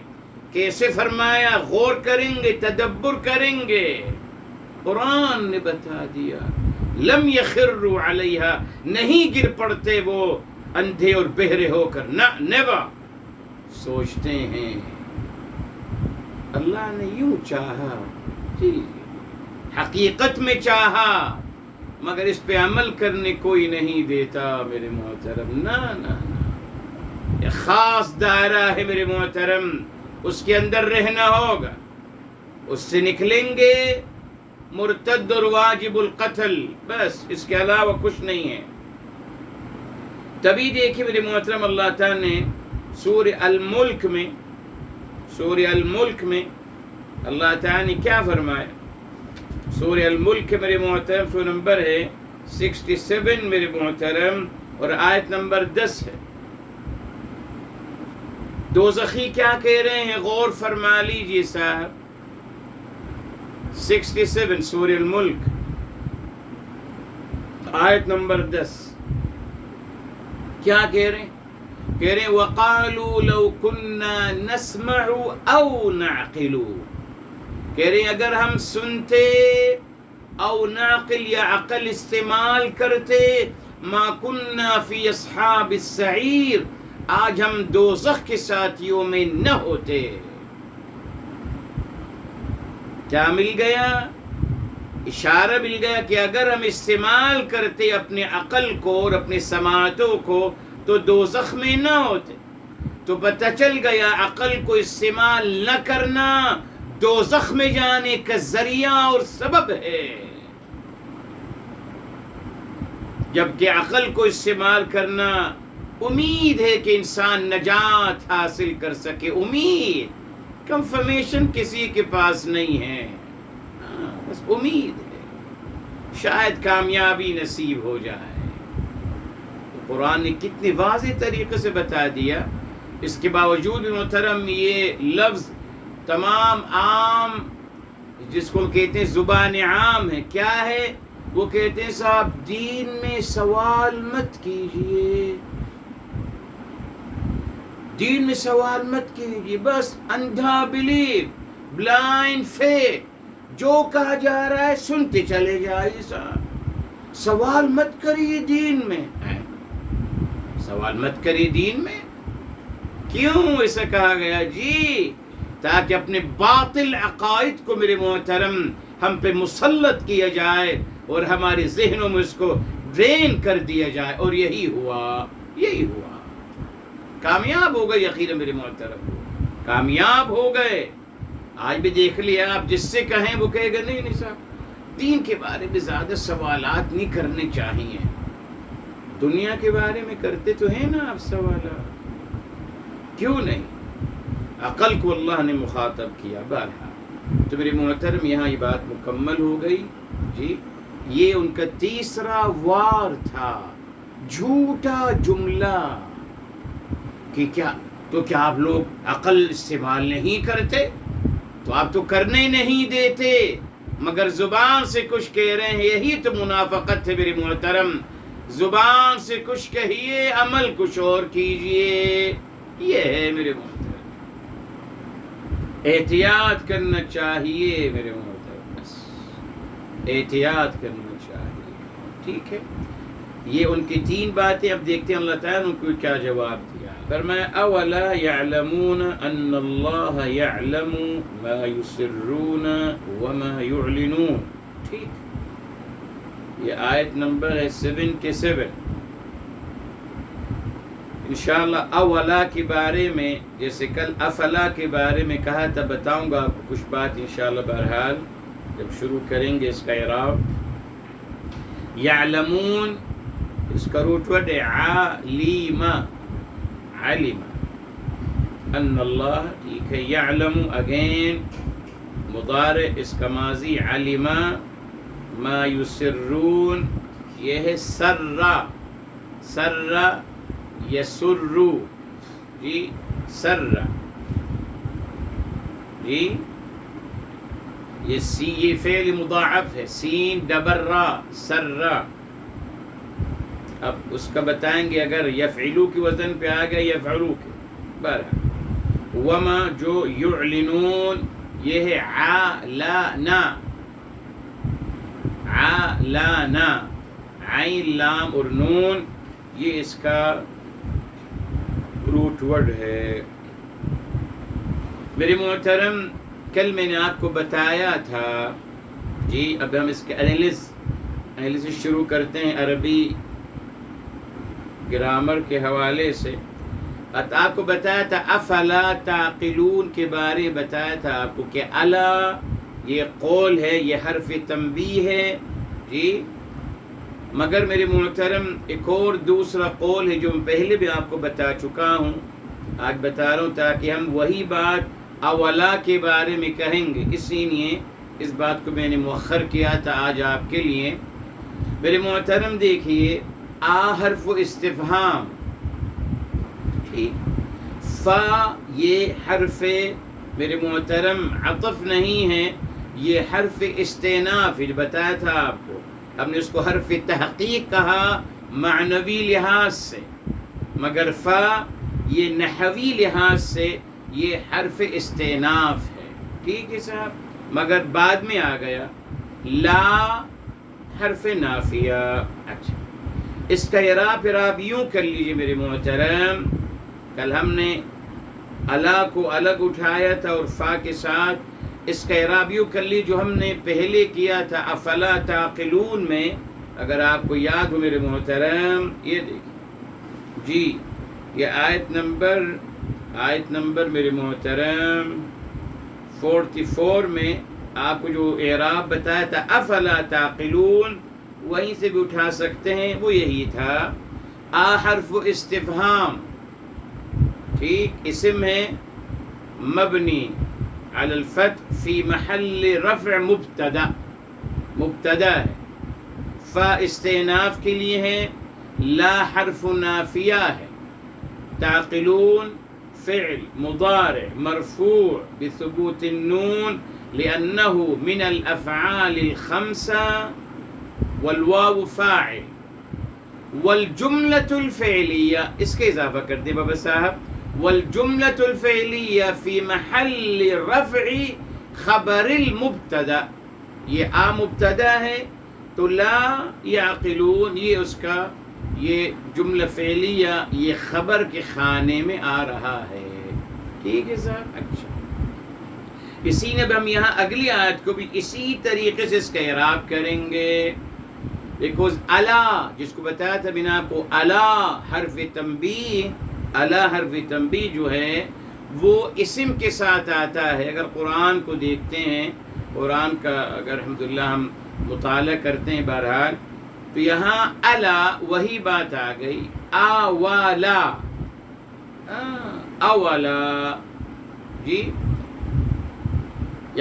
کیسے فرمایا، غور کریں گے، تدبر کریں گے. قرآن نے بتا دیا لم یخروا علیہا، نہیں گر پڑتے وہ اندھے اور بہرے ہو کر. نہ، نیور. سوچتے ہیں اللہ نے یوں چاہا، جی حقیقت میں چاہا، مگر اس پہ عمل کرنے کوئی نہیں دیتا میرے محترم. نہ نہ نہ، یہ خاص دائرہ ہے میرے محترم، اس کے اندر رہنا ہوگا. اس سے نکلیں گے مرتد اور واجب القتل، بس اس کے علاوہ کچھ نہیں ہے. تبھی دیکھیں میرے محترم اللہ تعالیٰ نے سورہ الملک میں اللہ تعالیٰ نے کیا فرمایا. سورہ الملک میرے محترم سورہ نمبر ہے 67 میرے محترم اور آیت نمبر 10 ہے. دوزخی کیا کہہ رہے ہیں، غور فرما لیجیے صاحب. 67 سورہ الملک آیت نمبر 10 کیا کہہ رہے ہیں؟ کہہ رہے ہیں وَقَالُوا لَوْ كُنَّا نَسْمَعُ أَوْ نَعْقِلُ، کہہ رہے ہیں اگر ہم سنتے او نعقل یا عقل استعمال کرتے، ما كُنَّا فِي أَصْحَابِ السَّعِيرِ، آج ہم دوزخ کے ساتھیوں میں نہ ہوتے. کیا مل گیا؟ اشارہ مل گیا کہ اگر ہم استعمال کرتے اپنے عقل کو اور اپنے سماعتوں کو تو دوزخ میں نہ ہوتے. تو پتہ چل گیا عقل کو استعمال نہ کرنا دوزخ میں جانے کا ذریعہ اور سبب ہے، جبکہ عقل کو استعمال کرنا امید ہے کہ انسان نجات حاصل کر سکے. امید، کنفرمیشن کسی کے پاس نہیں ہے، بس امید ہے شاید کامیابی نصیب ہو جائے. قرآن نے کتنی واضح طریقے سے بتا دیا. اس کے باوجود بھی محترم یہ لفظ تمام عام، جس کو کہتے ہیں زبان عام ہے، کیا ہے؟ وہ کہتے ہیں صاحب دین میں سوال مت کیجئے، دین میں سوال مت کیجئے، بس اندھا بلیو، بلائنڈ فیتھ، جو کہا جا رہا ہے سنتے چلے جائیے صاحب، سوال مت کریے دین میں. سوال مت کریے دین میں، کیوں ایسا کہا گیا؟ جی تاکہ اپنے باطل عقائد کو میرے محترم ہم پہ مسلط کیا جائے اور ہمارے ذہنوں میں اس کو ڈرین کر دیا جائے. اور یہی ہوا، کامیاب ہو گئے. یقیناً میرے محترم کامیاب ہو گئے. آج بھی دیکھ لیا آپ، جس سے کہیں وہ کہے گا نہیں صاحب دین کے بارے میں زیادہ سوالات نہیں کرنے چاہیے. دنیا کے بارے میں کرتے تو ہیں نا آپ سوالات، کیوں نہیں؟ عقل کو اللہ نے مخاطب کیا. بہرحال تو میرے محترم یہاں یہ بات مکمل ہو گئی. جی یہ ان کا تیسرا وار تھا، جھوٹا جملہ کہ کیا آپ لوگ عقل استعمال نہیں کرتے؟ تو آپ تو کرنے ہی نہیں دیتے، مگر زبان سے کچھ کہہ رہے ہیں. یہی تو منافقت ہے میرے محترم. زبان سے کچھ کہیے، عمل کچھ اور کیجئے. یہ ہے میرے محترم، احتیاط کرنا چاہیے میرے محترم، بس احتیاط کرنا چاہیے. ٹھیک ہے، یہ ان کی 3 باتیں. اب دیکھتے ہیں اللہ تعالیٰ نے ان کو کیا جواب دیا. فرمایا اولا يعلمون ان اللہ يعلم ما يسرون وما يعلنون. ٹھیک، یہ آیت نمبر ہے 77. انشاءاللہ اولا کے بارے میں جیسے کل افلا کے بارے میں کہا تھا، بتاؤں گا آپ کو کچھ بات انشاءاللہ. بہرحال جب شروع کریں گے اس کا اعراب. یعلمون اس کا روٹ ورڈ ہے علم، علم ان اللہ. ٹھیک ہے، یعلم اگین مضارع، اس کا ماضی علم. ما یسرون یہ ہے سر یسر. جی سر، جی یہ فعل مضاعف ہے، سین ڈبل را، سر. اب اس کا بتائیں گے اگر یفعلو کی وزن پہ آ گیا یفعلو کے بارہ. وما جو یعلنون یہ ہے علانا، علانا، عین لام اور نون، یہ اس کا روٹ ورڈ ہے. میرے محترم کل میں نے آپ کو بتایا تھا. جی اب ہم اس کے انالیسس شروع کرتے ہیں عربی گرامر کے حوالے سے. آپ کو بتایا تھا افلا تعقلون کے بارے بتایا تھا آپ کو کہ الا یہ قول ہے، یہ حرف تنبیہ ہے. جی مگر میرے محترم ایک اور دوسرا قول ہے جو میں پہلے بھی آپ کو بتا چکا ہوں، آج بتا رہا ہوں تاکہ ہم وہی بات اولا کے بارے میں کہیں گے. اسی لیے اس بات کو میں نے مؤخر کیا تھا آج آپ کے لیے. میرے محترم دیکھیے حرف استفہام، ٹھیک، فا یہ حرف میرے محترم عطف نہیں ہے، یہ حرف استئناف جو بتایا تھا آپ کو. ہم نے اس کو حرف تحقیق کہا معنوی لحاظ سے، مگر فا یہ نحوی لحاظ سے یہ حرف استئناف ہے. ٹھیک ہے صاحب، مگر بعد میں آ گیا لا حرف نافیہ. اچھا اس کا اعراب یوں کر لیجیے میرے محترم. کل ہم نے الا کو الگ اٹھایا تھا اور فا کے ساتھ اس کا اعراب یوں کر لی جو ہم نے پہلے کیا تھا افلا تعقلون میں. اگر آپ کو یاد ہو میرے محترم، یہ دیکھیں جی، یہ آیت نمبر میرے محترم 44 میں آپ کو جو اعراب بتایا تھا افلا تعقلون، وہیں سے بھی اٹھا سکتے ہیں، وہ یہی تھا. حرف استفہام، ٹھیک، اسم ہے مبنی علی الفتح فی محل رفع مبتدا ہے. فا استئناف کے لیے ہے، لا حرف نافیہ ہے. تعقلون فعل مضارع مرفوع بثبوت النون لأنه من الأفعال الخمسة والواو فاعل. والجملة الفعلية، اس کے اضافہ کر دیں بابا صاحب، والجملة الفعلية في محل رفع خبر المبتدا. یہ مبتدا ہے تو لا یعقلون، یہ اس کا یہ جملہ فعلیہ یہ خبر کے خانے میں آ رہا ہے. ٹھیک ہے صاحب. اچھا، اسی نے ہم یہاں اگلی آیت کو بھی اسی طریقے سے اس کا اعراب کریں گے. بیکوز الا، جس کو بتایا تھا بنا کو، الا حرف تنبیہ جو ہے وہ اسم کے ساتھ آتا ہے. اگر قرآن کو دیکھتے ہیں، قرآن کا اگر الحمدللہ ہم مطالعہ کرتے ہیں بہرحال، تو یہاں الا وہی بات آ گئی، اولا جی.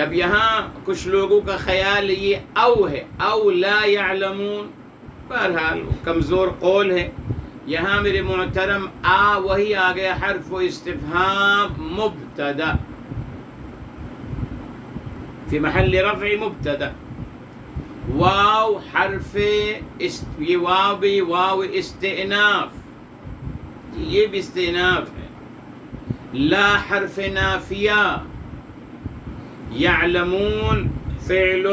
اب یہاں کچھ لوگوں کا خیال یہ او ہے، او لا یعلمون، بہرحال کمزور قول ہے. یہاں میرے محترم وہی آ گیا حرف استفہام مبتدا فی محل رفع مبتدا. واو حرف یہ واو بھی واو استئناف، یہ بھی استئناف ہے. لا حرف نافیہ. یعلمون فعل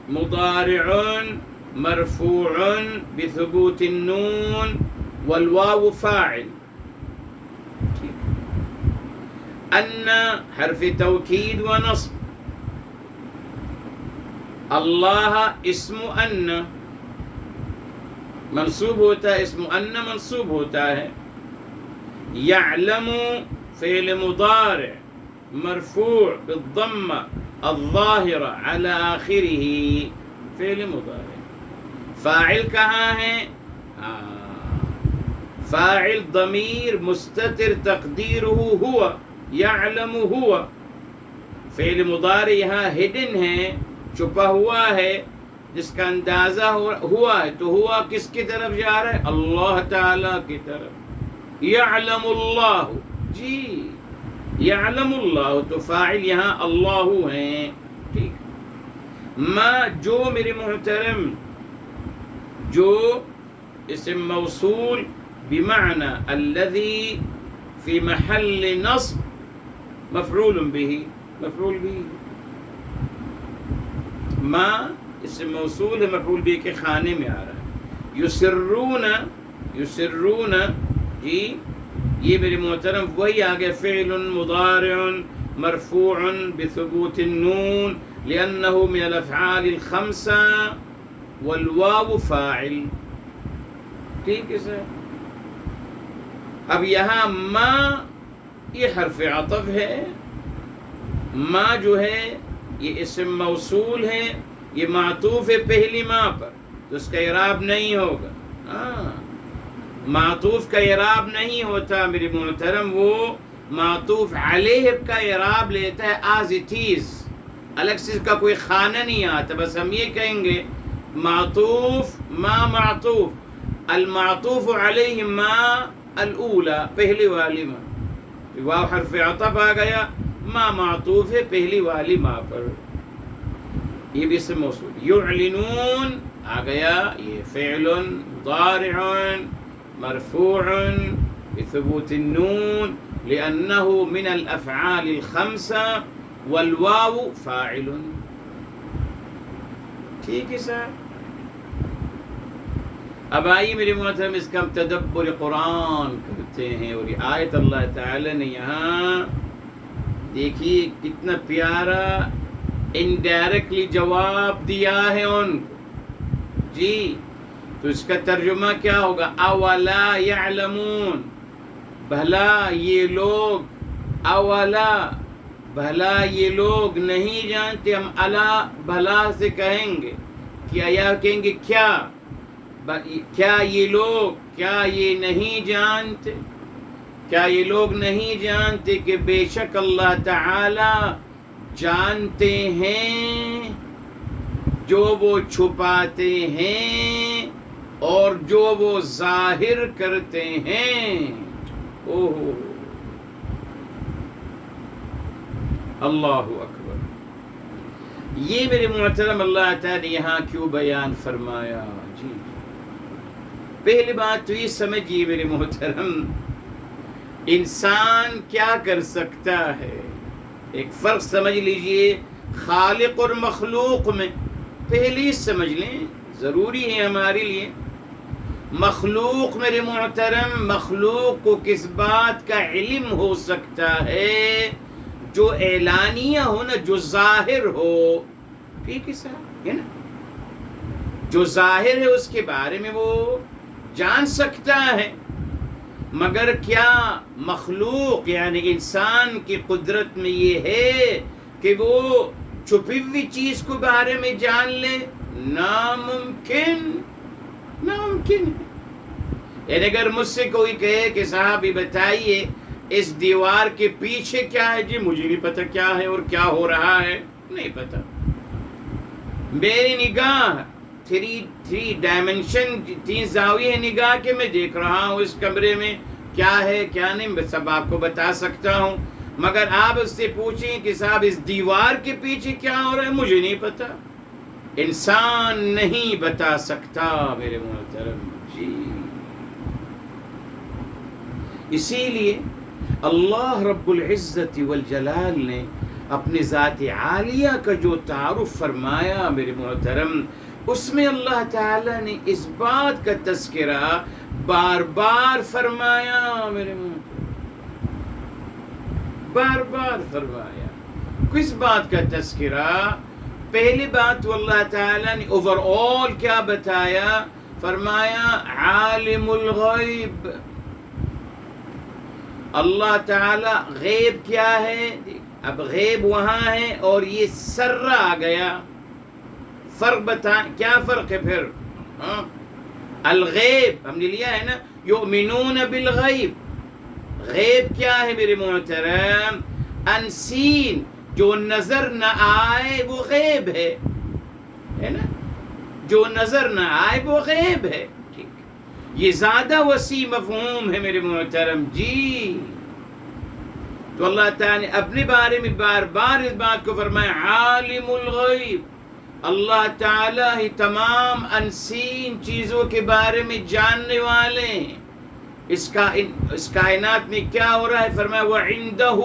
مضارع مرفوع بثبوت النون والواو فاعل. ان حرف توکید و نصب. اللہ اسم ان منصوب ہوتا ہے، اسم ان منصوب ہوتا ہے. یعلم فعل مضارع مرفوع بالضمہ الظاہرہ علی آخرہ، فعل مضارع. فاعل کہاں ہے؟ فاعل ضمیر مستتر تقدیرہ ہوا، یعلم ہوا. فعل مضارع یہاں ہڈن ہے، چھپا ہوا ہے، جس کا اندازہ ہوا ہے. تو ہوا کس کی طرف جا رہا ہے؟ اللہ تعالی کی طرف. یعلم اللہ، جی یعلم اللہ، تو فاعل یہاں اللہ ہیں. ٹھیک. ما جو میرے محترم، جو اسم موصول بمعنى الذي في محل نصب مفعول به، مفعول به. ما اسم موصول ہے، مفعول به کے خانے میں آ رہا ہے. یسرون جی، یہ میرے محترم وہی آگے فعل مضارع مرفوع بثبوت النون لأنه من الافعال الخمسة والواو فاعل. ٹھیک ہے سر. اب یہاں ما یہ حرف عطف ہے. ما جو ہے یہ اسم موصول ہے، یہ معطوف ہے پہلی ما پر، تو اس کا اعراب نہیں ہوگا. معطوف کا اعراب نہیں ہوتا میرے محترم، وہ معطوف علیہ کا اعراب لیتا ہے as it is، الگ سے اس کا کوئی خانہ نہیں آتا. بس ہم یہ کہیں گے معطوف ما معطوف، المعطوف علیہ ما الاولا، پہلی والی ما. واو حرف عطف آ گیا، ما معطوف ہے پہلی والی ما پر، یہ بھی اسم موصول. یعلنون آ گیا، یہ فعل مضارع مرفوع بثبوت النون لأنه من الأفعال الخمسة والواو فاعل. ٹھیک ہے سر. اب آئیے میرے محترم اس کا ہم تدبر قرآن کرتے ہیں. اور یہ آیت اللہ تعالی نے یہاں دیکھیے کتنا پیارا انڈائریکٹلی جواب دیا ہے ان کو جی. تو اس کا ترجمہ کیا ہوگا؟ اولا یعلمون، بھلا یہ لوگ، اولا بھلا یہ لوگ نہیں جانتے. ہم الا بھلا سے کہیں گے کیا، یا کہیں گے کیا، کیا یہ لوگ، کیا یہ نہیں جانتے، کیا یہ لوگ نہیں جانتے کہ بے شک اللہ تعالی جانتے ہیں جو وہ چھپاتے ہیں اور جو وہ ظاہر کرتے ہیں. اوہ اللہ اکبر. یہ میرے محترم اللہ تعالیٰ نے یہاں کیوں بیان فرمایا؟ جی پہلی بات تو یہ سمجھیے میرے محترم، انسان کیا کر سکتا ہے. ایک فرق سمجھ لیجئے خالق اور مخلوق میں. پہلی سمجھ لیں، ضروری ہے ہمارے لیے. مخلوق میرے محترم، مخلوق کو کس بات کا علم ہو سکتا ہے؟ جو اعلانیہ ہو نا، جو ظاہر ہو. ٹھیک ہے صاحب، ہے نا، جو ظاہر ہے اس کے بارے میں وہ جان سکتا ہے. مگر کیا مخلوق یعنی انسان کی قدرت میں یہ ہے کہ وہ چھپی ہوئی چیز کو بارے میں جان لے؟ ناممکن، ناممکن. یعنی اگر مجھ سے کوئی کہے کہ صاحب یہ بتائیے اس دیوار کے پیچھے کیا ہے، جی مجھے نہیں پتہ کیا ہے اور کیا ہو رہا ہے، نہیں پتہ. میری نگاہ 3 ڈائمنشن، 3 زاویے نگاہ کے میں دیکھ رہا ہوں اس کمرے میں کیا ہے کیا نہیں، میں سب آپ کو بتا سکتا ہوں. مگر آپ اس سے پوچھیں کہ صاحب اس دیوار کے پیچھے کیا ہو رہا ہے، مجھے نہیں پتہ. انسان نہیں بتا سکتا میرے محترم جی. اسی لیے اللہ رب العزت والجلال نے اپنے ذات عالیہ کا جو تعارف فرمایا میرے محترم، اس میں اللہ تعالیٰ نے اس بات کا تذکرہ بار بار فرمایا میرے محترم، بار بار فرمایا. کس بات کا تذکرہ؟ پہلی بات تو اللہ تعالیٰ نے اوور آل کیا بتایا؟ فرمایا عالم الغیب. اللہ تعالیٰ غیب کیا ہے؟ اب غیب وہاں ہے اور یہ سرہ آ گیا. فرق بتائیں کیا فرق ہے پھر؟ الغیب ہم نے لیا ہے نا، یؤمنون بالغیب. غیب کیا ہے میرے محترم؟ انسین، جو نظر نہ آئے وہ غیب ہے نا، جو نظر نہ آئے وہ غیب ہے. ٹھیک، یہ زیادہ وسیع مفہوم ہے میرے محترم جی. تو اللہ تعالیٰ نے اپنے بارے میں بار بار اس بات کو فرمایا عالم الغیب. اللہ تعالیٰ ہی تمام انسین چیزوں کے بارے میں جاننے والے ہیں. اس کائنات میں کیا ہو رہا ہے؟ فرمایا وَعِندَهُ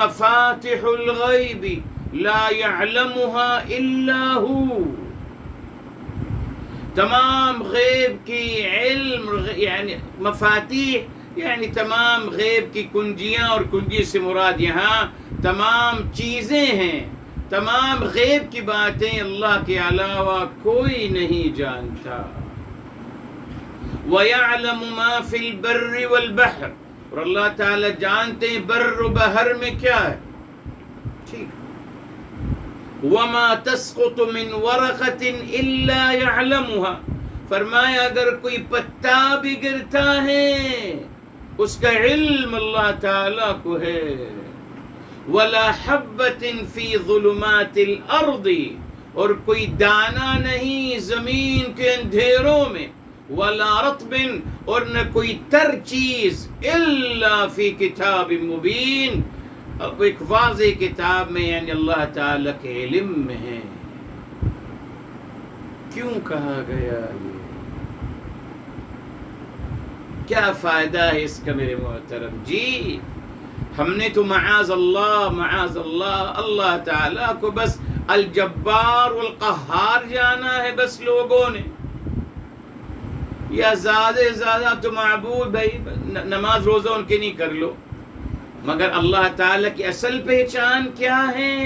مَفَاتِحُ الْغَيْبِ لَا يَعْلَمُهَا إِلَّا هُ. تمام غیب کی علم یعنی مفاتیح یعنی تمام غیب کی کنجیاں، اور کنجی سے مراد یہاں تمام چیزیں ہیں. تمام غیب کی باتیں اللہ کے علاوہ کوئی نہیں جانتا. وَيَعْلَمُ مَا فِي الْبَرِّ وَالْبَحْرِ، اور اللہ تعالیٰ جانتے ہیں بر و بحر میں کیا ہے. ٹھیک. وَمَا تَسْقُطُ مِنْ وَرَقَةٍ إِلَّا يَعْلَمُهَا، فرمایا اگر کوئی پتا بھی گرتا ہے اس کا علم اللہ تعالیٰ کو ہے. وَلَا حَبَّةٍ فِي ظُلُمَاتِ الْأَرْضِ، اور کوئی دانہ نہیں زمین کے اندھیروں میں. وَلَا رَطْبٍ، اور نہ کوئی تر چیز. إِلَّا فِي كِتَابٍ مُبِينٍ، اب ایک واضح کتاب میں یعنی اللہ تعالیٰ کے علم میں ہے. کیوں کہا گیا یہ؟ کیا فائدہ ہے اس کا میرے محترم جی؟ ہم نے تو معاذ اللہ اللہ تعالیٰ کو بس الجبار والقہار جانا ہے بس لوگوں نے، یا زیادہ زیادہ تو معبود بھائی نماز روزہ ان کے نہیں کر لو. مگر اللہ تعالیٰ کی اصل پہچان کیا ہے؟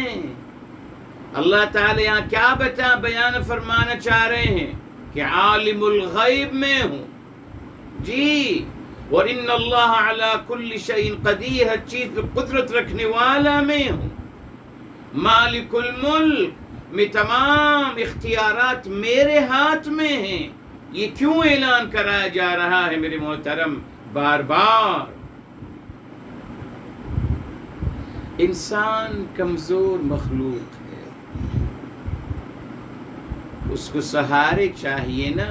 اللہ تعالی یہاں کیا بیان فرمانا چاہ رہے ہیں کہ عالم الغیب میں ہوں جی، اور ان اللہ علی کل شیء قدیر، ہر چیز پہ قدرت رکھنے والا میں ہوں، مالک الملک، میں تمام اختیارات میرے ہاتھ میں ہیں۔ یہ کیوں اعلان کرایا جا رہا ہے میرے محترم؟ بار بار انسان کمزور مخلوق ہے، اس کو سہارے چاہیے نا،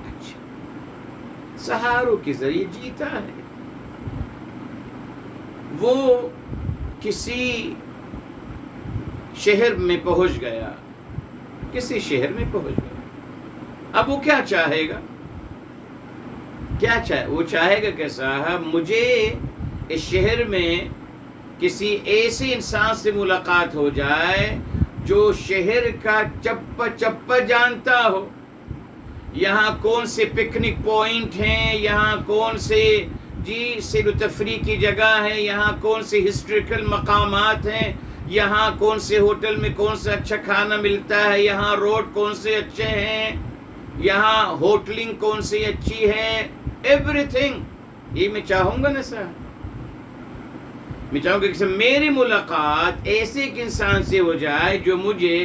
اچھا سہاروں کے ذریعے جیتا ہے۔ وہ کسی شہر میں پہنچ گیا، کسی شہر میں پہنچ گیا، اب وہ کیا چاہے گا؟ وہ چاہے گا کہ صاحب مجھے اس شہر میں کسی ایسے انسان سے ملاقات ہو جائے جو شہر کا چپا چپا جانتا ہو، یہاں کون سے پکنک پوائنٹ ہیں، یہاں کون سے سیر و تفریح کی جگہ ہے، یہاں کون سے ہسٹوریکل مقامات ہیں، یہاں کون سے ہوٹل میں کون سا اچھا کھانا ملتا ہے، یہاں روڈ کون سے اچھے ہیں، یہاں ہوٹلنگ کون سی اچھی ہے، ایوری تھنگ یہ میں چاہوں گا نا سر۔ میں چاہوں گا کہ میری ملاقات ایسے ایک انسان سے ہو جائے جو مجھے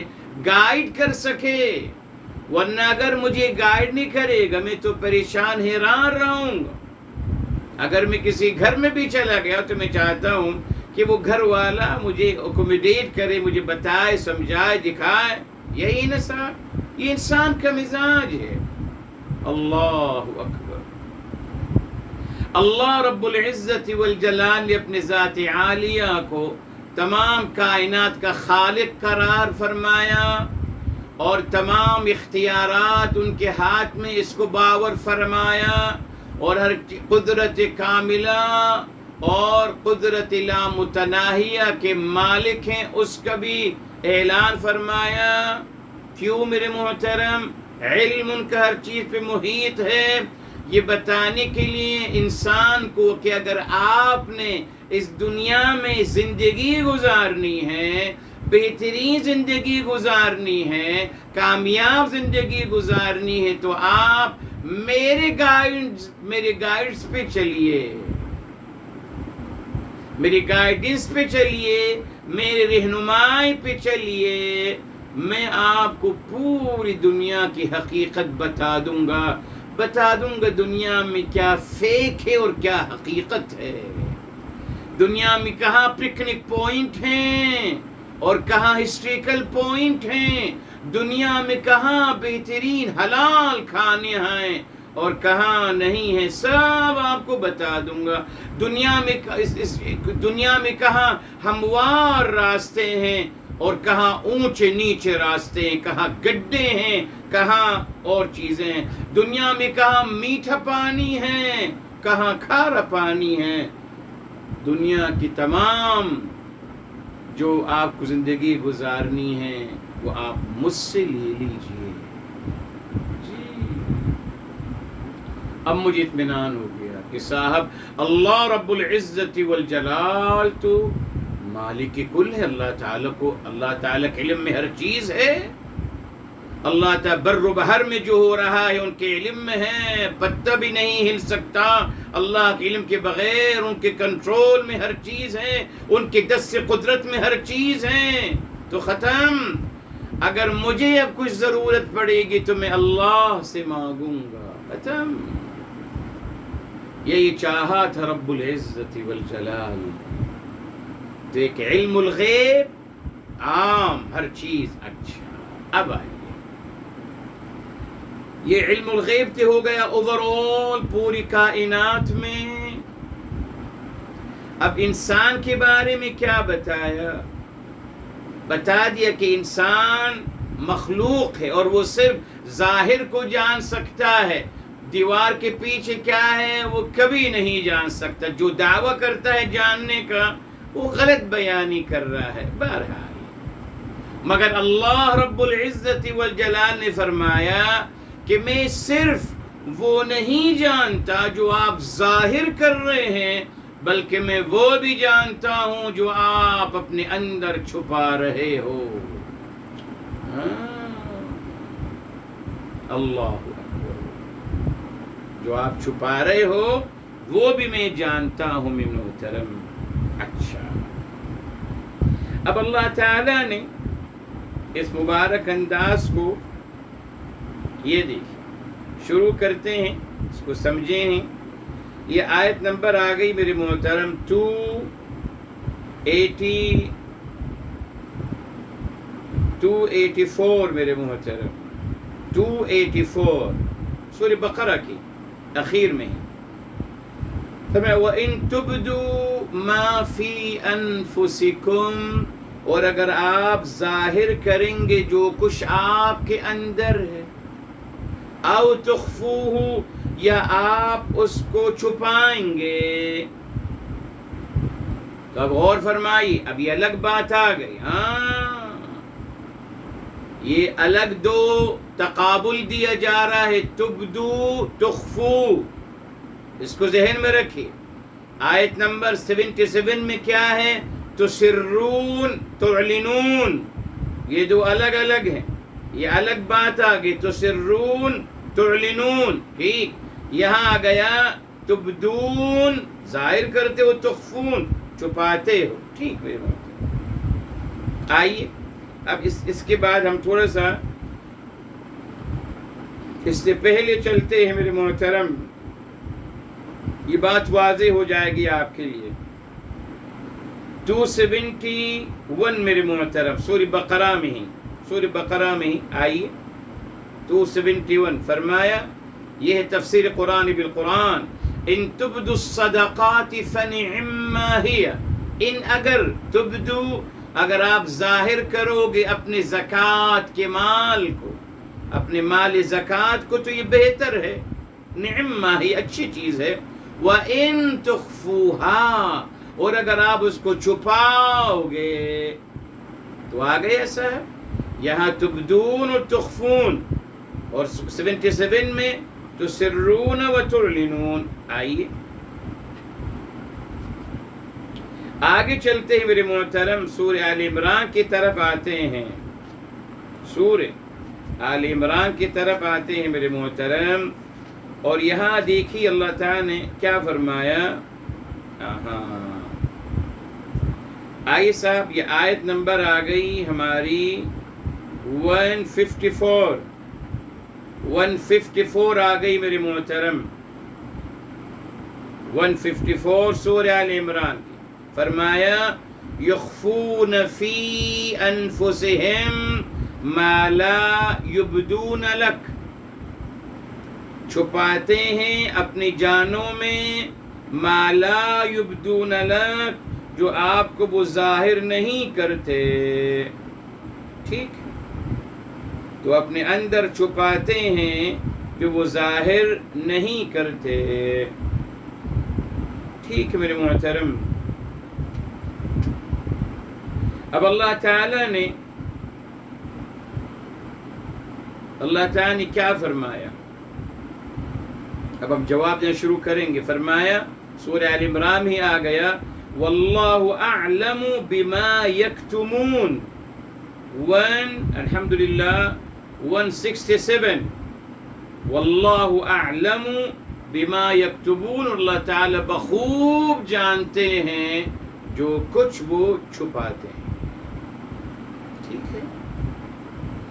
گائیڈ کر سکے، ورنہ اگر مجھے گائیڈ نہیں کرے گا میں تو پریشان حیران رہوں گا۔ اگر میں کسی گھر میں بھی چلا گیا تو میں چاہتا ہوں کہ وہ گھر والا مجھے اکوموڈیٹ کرے، مجھے بتائے، سمجھائے، دکھائے۔ یہی نا صاحب، یہ انسان کا مزاج ہے۔ اللہ اکبر۔ اللہ رب العزت والجلال نے اپنے ذات عالیہ کو تمام کائنات کا خالق قرار فرمایا اور تمام اختیارات ان کے ہاتھ میں، اس کو باور فرمایا، اور ہر قدرت کاملہ اور قدرت لامتناہیہ کے مالک ہیں، اس کا بھی اعلان فرمایا۔ کیوں میرے محترم؟ علم ان کا ہر چیز پہ محیط ہے، یہ بتانے کے لیے انسان کو کہ اگر آپ نے اس دنیا میں زندگی گزارنی ہے، بہترین زندگی گزارنی ہے، کامیاب زندگی گزارنی ہے، تو آپ میرے گائیڈز پہ چلیے، میری گائیڈنس پہ چلیے، میری رہنمائی پہ چلیے۔ میں آپ کو پوری دنیا کی حقیقت بتا دوں گا دنیا میں کیا فیک ہے اور کیا حقیقت ہے، دنیا میں کہاں پکنک پوائنٹ ہیں اور کہاں ہسٹوریکل پوائنٹ ہیں، دنیا میں کہاں بہترین حلال کھانے ہیں اور کہاں نہیں ہیں، سب آپ کو بتا دوں گا۔ دنیا میں کہاں ہموار راستے ہیں اور کہاں اونچے نیچے راستے ہیں، کہاں گڈھے ہیں، کہاں اور چیزیں ہیں، دنیا میں کہاں میٹھا پانی ہے، کہاں کھارا پانی ہے۔ دنیا کی تمام جو آپ کو زندگی گزارنی ہے وہ آپ مجھ سے لے لیجئے جی۔ اب مجھے اطمینان ہو گیا کہ صاحب اللہ رب العزت والجلال تو مالک کل ہے، اللہ تعالیٰ کے علم میں ہر چیز ہے، اللہ تعالیٰ بر و بحر میں جو ہو رہا ہے ان کے علم میں ہے، پتہ بھی نہیں ہل سکتا اللہ کے علم کے بغیر، ان کے کنٹرول میں ہر چیز ہے، ان کے دست سے قدرت میں ہر چیز ہے۔ تو ختم، اگر مجھے اب کچھ ضرورت پڑے گی تو میں اللہ سے مانگوں گا، ختم۔ یہی چاہا تھا رب العزت والجلال، تو ایک علم الغیب عام ہر چیز اچھا۔ اب آئیے، یہ علم الغیب تے ہو گیا اوور آل پوری کائنات میں۔ اب انسان کے بارے میں کیا بتایا؟ بتا دیا کہ انسان مخلوق ہے اور وہ صرف ظاہر کو جان سکتا ہے، دیوار کے پیچھے کیا ہے وہ کبھی نہیں جان سکتا۔ جو دعویٰ کرتا ہے جاننے کا وہ غلط بیانی کر رہا ہے۔ بہرحال مگر اللہ رب العزت والجلال نے فرمایا کہ میں صرف وہ نہیں جانتا جو آپ ظاہر کر رہے ہیں، بلکہ میں وہ بھی جانتا ہوں جو آپ اپنے اندر چھپا رہے ہو۔ اللہ اکبر، جو آپ چھپا رہے ہو وہ بھی میں جانتا ہوں میرے محترم۔ اچھا، اب اللہ تعالیٰ نے اس مبارک انداز کو، یہ دیکھیں، شروع کرتے ہیں، اس کو سمجھیں ہیں۔ یہ آیت نمبر آ گئی میرے محترم 284 میرے محترم، 284 سورہ بقرہ کی اخیر میں ہے۔ وَإِن تُبْدُوا مَا فِي أَنفُسِكُمْ، اور اگر آپ ظاہر کریں گے جو کچھ آپ کے اندر ہے، او تخفوہ، یا آپ اس کو چھپائیں گے، تو اب غور فرمائی، اب یہ الگ بات آ گئی۔ یہ الگ دو تقابل دیا جا رہا ہے، تبدو تخفو، اس کو ذہن میں رکھیے۔ آیت نمبر 77 میں کیا ہے؟ تسرون تعلنون، یہ دو الگ الگ ہیں، یہ الگ بات آ گئی، تسرون تعلنون، ٹھیک۔ یہاں آ گیا تبدون، ظاہر کرتے ہو، تخفون چھپاتے ہو، ٹھیک ہے۔ آئیے اب اس کے بعد ہم تھوڑا سا اس سے پہلے چلتے ہیں میرے محترم، یہ بات واضح ہو جائے گی آپ کے لیے۔ 271 میرے محترم، سورہ بقرہ میں ہی آئیے 271 فرمایا، یہ ہے تفسیر قرآن بالقرآن، ان تبدو الصدقات فنعما ہی، ان اگر تبدو، اگر آپ ظاہر کرو گے اپنے زکوٰۃ کے مال کو، اپنے مال زکوٰۃ کو، تو یہ بہتر ہے، نعما ہی، اچھی چیز ہے۔ وَإِن تُخْفُوهَا، اور اگر آپ اس کو چھپاؤ گے، تو آگے ایسا ہے، یہاں تبدون و تخفون، اور 77 میں تسرون و تعلنون۔ آئیے آگے چلتے ہیں میرے محترم، سورہ آل عمران کی طرف آتے ہیں، سورہ آل عمران کی طرف آتے ہیں میرے محترم، اور یہاں دیکھیے اللہ تعالیٰ نے کیا فرمایا۔ آئیے صاحب، یہ آیت نمبر آ گئی ہماری 154 آ گئی میرے محترم، 154 سورہ آل عمران کی۔ فرمایا یخفون فی انفسہم ما لا یبدون لک، چھپاتے ہیں اپنی جانوں میں ما لا یبدون لک، جو آپ کو وہ ظاہر نہیں کرتے، ٹھیک، تو اپنے اندر چھپاتے ہیں جو وہ ظاہر نہیں کرتے، ٹھیک ہے میرے محترم۔ اب اللہ تعالیٰ نے کیا فرمایا، اب ہم جواب دینا شروع کریں گے۔ فرمایا، سورہ آل عمران ہی آ گیا، واللہ اعلم بما یکتمون، الحمدللہ 167، واللہ اعلم بما یکتمون، اللہ تعالی بخوب جانتے ہیں جو کچھ وہ چھپاتے ہیں، ٹھیک ہے۔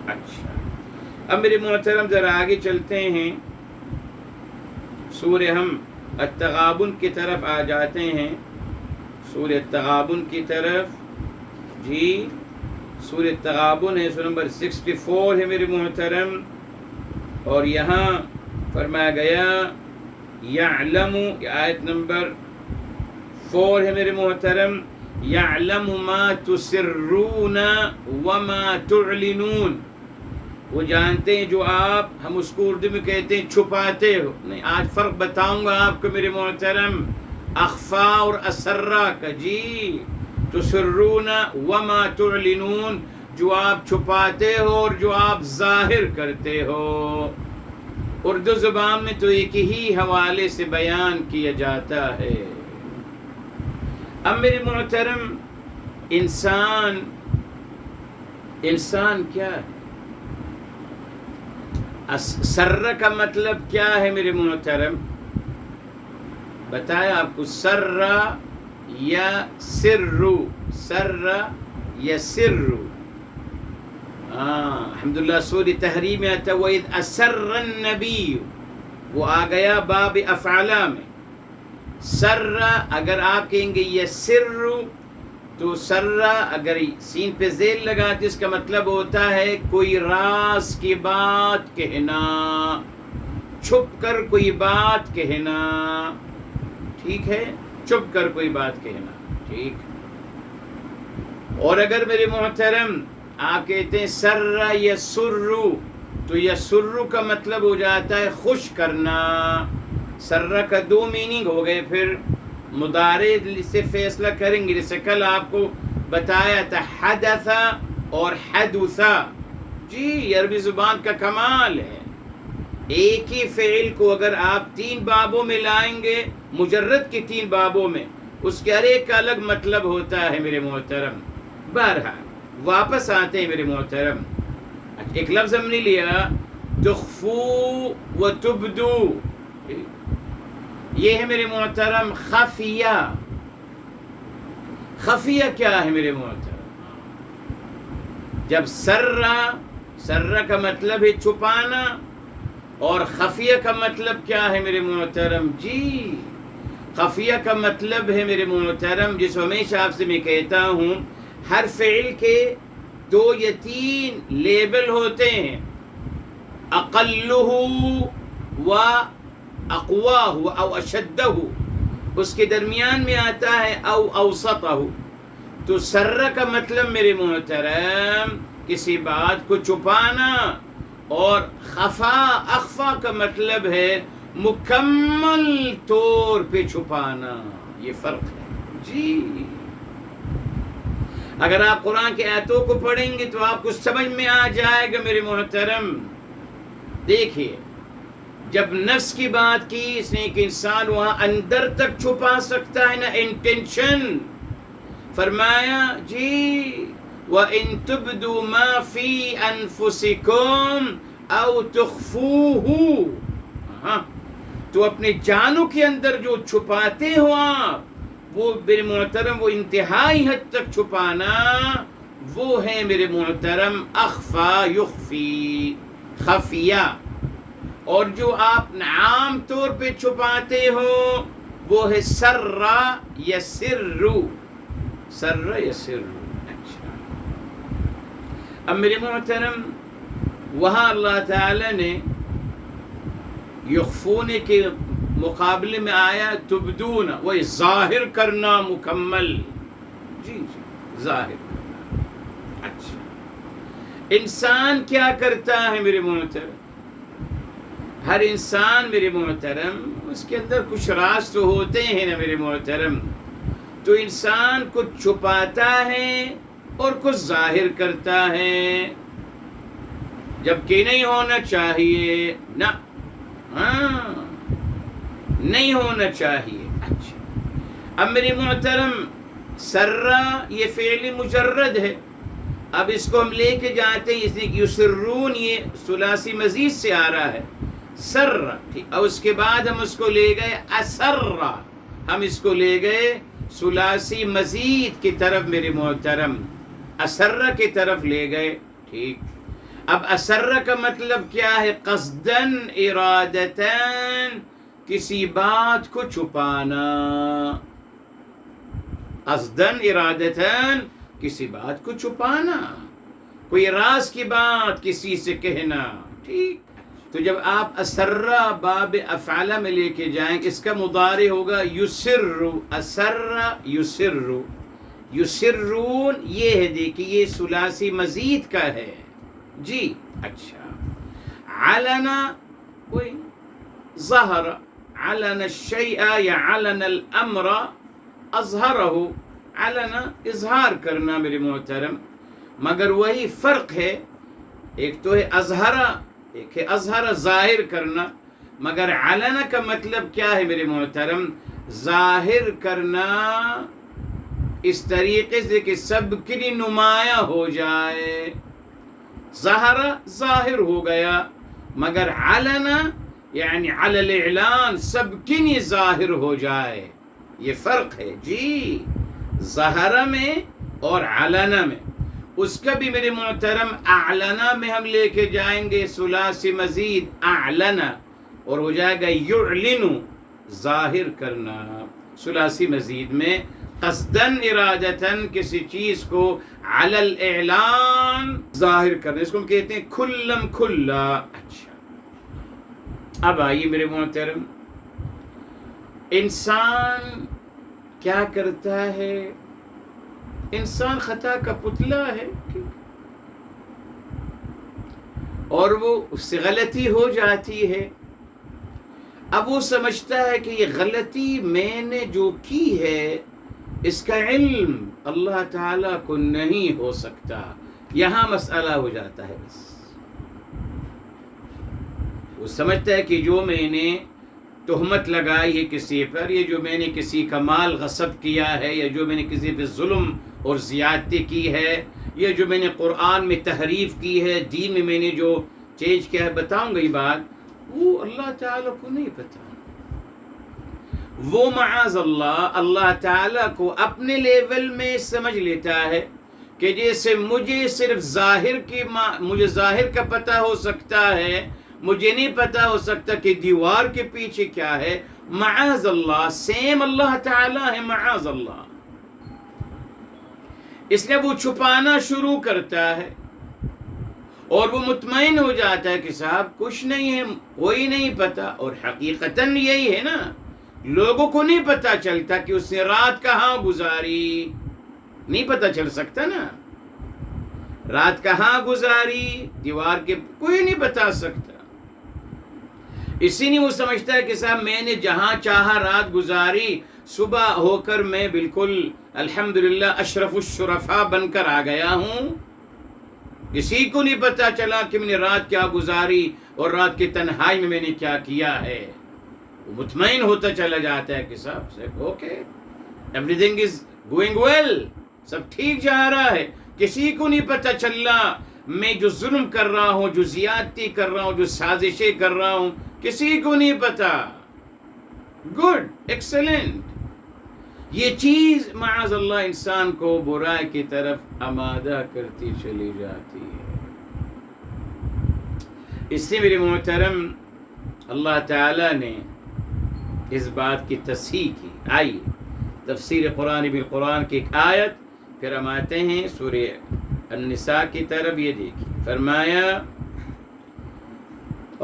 اچھا، اب میرے محترم ذرا آگے چلتے ہیں، سورہ ہم التغابن کی طرف آ جاتے ہیں، سورہ التغابن کی طرف، جی سورہ التغابن ہے، سورہ نمبر 64 ہے میرے محترم، اور یہاں فرمایا گیا یعلم، آیت نمبر 4 ہے میرے محترم، یعلم ما تسرون وما تعلنون، وہ جانتے ہیں جو آپ، ہم اس کو اردو میں کہتے ہیں چھپاتے ہو، نہیں، آج فرق بتاؤں گا آپ کو میرے محترم، اخفا اور اسرا کا، جی تسرون وما تعلنون، جو آپ چھپاتے ہو اور جو آپ ظاہر کرتے ہو۔ اردو زبان میں تو ایک ہی حوالے سے بیان کیا جاتا ہے۔ اب میرے محترم، انسان کیا ہے؟ سر کا مطلب کیا ہے میرے محترم؟ بتایا آپ کو، سر یا سر، سر یا سر. الحمدللہ سورہ تحریم میں آتا وَإِذْ أَسَرَّ النَّبِيُّ، وہ آ گیا باب افعالہ میں. سر اگر آپ کہیں گے یہ سر، تو سر اگر سین پہ ذیل لگا تو اس کا مطلب ہوتا ہے کوئی راز کی بات کہنا، چھپ کر کوئی بات کہنا. ٹھیک ہے، چھپ کر کوئی بات کہنا. ٹھیک. اور اگر میرے محترم آپ کہتے ہیں سر یسر، تو یسر کا مطلب ہو جاتا ہے خوش کرنا. سر کا دو میننگ ہو گئے. پھر مضارع سے فیصلہ کریں گے، جیسے کل آپ کو بتایا تھا حدث اور حدث. جی یہ عربی زبان کا کمال ہے. ایک ہی فعل کو اگر آپ 3 بابوں میں لائیں گے، مجرد کے 3 بابوں میں، اس کے ہر ایک کا الگ مطلب ہوتا ہے میرے محترم. بہرحال واپس آتے ہیں میرے محترم. ایک لفظ ہم نے لیا تخفو و تبدو، یہ ہے میرے محترم خفیہ. خفیہ کیا ہے میرے محترم؟ جب سر کا مطلب ہے چھپانا، اور خفیہ کا مطلب کیا ہے میرے محترم؟ جی خفیہ کا مطلب ہے میرے محترم، جس ہمیشہ آپ سے میں کہتا ہوں، ہر فعل کے 2 یا 3 لیبل ہوتے ہیں، اقلہ و اقواہ او اشدہ، اس کے درمیان میں آتا ہے او اوسطہ. تو سر کا مطلب میرے محترم کسی بات کو چھپانا، اور اخفا کا مطلب ہے مکمل طور پہ چھپانا. یہ فرق ہے. جی اگر آپ قرآن کے آیتوں کو پڑھیں گے تو آپ کو سمجھ میں آ جائے گا میرے محترم. دیکھیے جب نفس کی بات کی اس نے کہ انسان وہاں اندر تک چھپا سکتا ہے نا انٹینشن، فرمایا جی وَإِن تُبْدُوا مَا فِي أَنفُسِكُمْ أَوْ تُخْفُوهُ، تو اپنے جانوں کے اندر جو چھپاتے ہو آپ، وہ میرے محترم وہ انتہائی حد تک چھپانا، وہ ہے میرے محترم اخفا یخفی، خفیہ. اور جو آپ عام طور پہ چھپاتے ہو وہ ہے سر یسر، سر یسر. اچھا اب میرے محترم وہاں اللہ تعالی نے یخفون کے مقابلے میں آیا تبدون، وہ ظاہر کرنا مکمل. جی ظاہر کرنا. اچھا انسان کیا کرتا ہے میرے محترم؟ ہر انسان میرے محترم اس کے اندر کچھ راز تو ہوتے ہیں نا میرے محترم. تو انسان کچھ چھپاتا ہے اور کچھ ظاہر کرتا ہے، جبکہ نہیں ہونا چاہیے. نہ نہیں ہونا چاہیے. اچھا اب میرے محترم سرّا یہ فعل مجرد ہے. اب اس کو ہم لے کے جاتے ہیں، اس لیے کہ یسرون یہ ثلاثی مزید سے آ رہا ہے سر، اور اس کے بعد ہم اس کو لے گئے اسر، ہم اس کو لے گئے ثلاثی مزید کی طرف میرے محترم، اسر کی طرف لے گئے. ٹھیک. اب اسر کا مطلب کیا ہے؟ قصدن ارادتن، کسی بات کو چھپانا. قصدن ارادتن کسی بات کو چھپانا، کوئی راز کی بات کسی سے کہنا. ٹھیک. تو جب آپ اسرّا باب افعالہ میں لے کے جائیں، اس کا مضارع ہوگا یسر. اسر یسر، یسرون یہ ہے، دیکھیے یہ ثلاثی مزید کا ہے. جی اچھا. علنا کوئی ظہر، علن الشیء یا علن الامر اظہرہ، علنا اظہار کرنا میرے محترم. مگر وہی فرق ہے، ایک تو ہے اظہرہ، ایک ہے اظہر ظاہر کرنا. مگر علنا کا مطلب کیا ہے میرے محترم؟ ظاہر کرنا اس طریقے سے کہ سب کے لیے نمایاں ہو جائے. ظاہر ظاہر ہو گیا، مگر علنا یعنی علی الاعلان سب کے لیے ظاہر ہو جائے. یہ فرق ہے جی ظاہرہ میں اور علنا میں. اس کا بھی میرے محترم اعلنا میں ہم لے کے جائیں گے ثلاثی مزید اعلنا اور ہو جائے گا یعلن ظاہر کرنا. ثلاثی مزید میں قصدن ارادتن کسی چیز کو علی الاعلان ظاہر کرنا، اس کو ہم کہتے ہیں کھلم کھلا. اچھا اب آئیے میرے محترم، انسان کیا کرتا ہے؟ انسان خطا کا پتلا ہے اور وہ اس سے غلطی ہو جاتی ہے. اب وہ سمجھتا ہے کہ یہ غلطی میں نے جو کی ہے اس کا علم اللہ تعالیٰ کو نہیں ہو سکتا. یہاں مسئلہ ہو جاتا ہے. بس وہ سمجھتا ہے کہ جو میں نے تہمت لگائی ہے کسی پر، یا جو میں نے کسی کا مال غصب کیا ہے، یا جو میں نے کسی پہ ظلم اور زیادتی کی ہے، یا جو میں نے قرآن میں تحریف کی ہے، دین میں نے جو چینج کیا ہے، بتاؤں گا یہ بات، وہ اللہ تعالیٰ کو نہیں پتا. وہ معاذ اللہ تعالیٰ کو اپنے لیول میں سمجھ لیتا ہے کہ جیسے مجھے صرف مجھے ظاہر کا پتہ ہو سکتا ہے، مجھے نہیں پتہ ہو سکتا کہ دیوار کے پیچھے کیا ہے. معاذ اللہ سیم اللہ تعالیٰ ہے معاذ اللہ. اس لیے وہ چھپانا شروع کرتا ہے اور وہ مطمئن ہو جاتا ہے کہ صاحب کچھ نہیں ہے، کوئی نہیں پتا. اور حقیقتاً یہی ہے نا، لوگوں کو نہیں پتا چلتا کہ اس نے رات کہاں گزاری. نہیں پتا چل سکتا نا رات کہاں گزاری، دیوار کے کوئی نہیں بتا سکتا. اسی لیے وہ سمجھتا ہے کہ صاحب میں نے جہاں چاہا رات گزاری، صبح ہو کر میں بالکل الحمدللہ اشرف الشرفاء بن کر آ گیا ہوں. کسی کو نہیں پتا چلا کہ میں نے رات کیا گزاری اور رات کی تنہائی میں نے کیا کیا ہے. وہ مطمئن ہوتا چلا جاتا ہے کہ صاحب okay everything is going well, سب ٹھیک جا رہا ہے. کسی کو نہیں پتا چلا میں جو ظلم کر رہا ہوں، جو زیادتی کر رہا ہوں، جو سازشیں کر رہا ہوں، کسی کو نہیں پتا. Good excellent. یہ چیز معاذ اللہ انسان کو برائی کی طرف آمادہ کرتی چلی جاتی ہے. اس سے میرے محترم اللہ تعالیٰ نے اس بات کی تصحیح کی. آئیے تفسیر قرآن بالقرآن کی ایک آیت، پھر ہم آتے ہیں سورہ النساء کی طرف. یہ دیکھیے فرمایا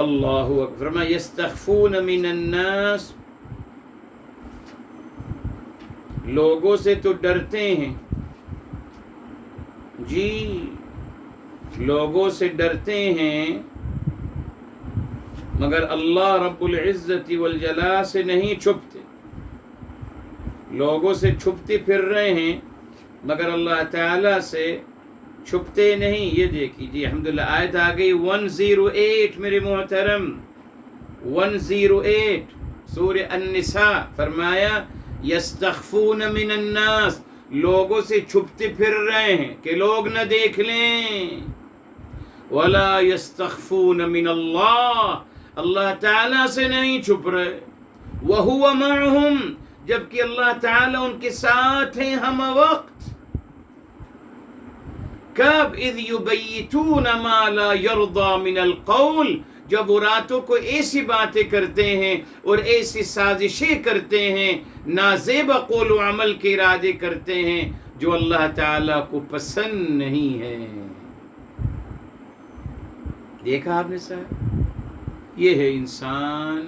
اللہ اکبر، فرمایا یستخفون من الناس، لوگوں سے تو ڈرتے ہیں جی، لوگوں سے ڈرتے ہیں مگر اللہ رب العزت والجلال سے نہیں چھپتے. لوگوں سے چھپتے پھر رہے ہیں مگر اللہ تعالیٰ سے چھپتے نہیں. یہ دیکھیے جی الحمدللہ آیت آ گئی 108 میرے محترم، 108 سورہ النساء. فرمایا یستخفون من الناس، لوگوں سے چھپتے پھر رہے ہیں کہ لوگ نہ دیکھ لیں. ولا یستخفون من اللہ، اللہ تعالیٰ سے نہیں چھپ رہے. وہو معہم، جبکہ اللہ تعالیٰ ان کے ساتھ ہیں ہم وقت. کب؟ اذ یبیتون ما لا یرضی من القول، جب وہ راتوں کو ایسی باتیں کرتے ہیں اور ایسی سازشیں کرتے ہیں، نازیبا قول و عمل کے ارادے کرتے ہیں جو اللہ تعالیٰ کو پسند نہیں ہے. دیکھا آپ نے صاحب، یہ ہے انسان.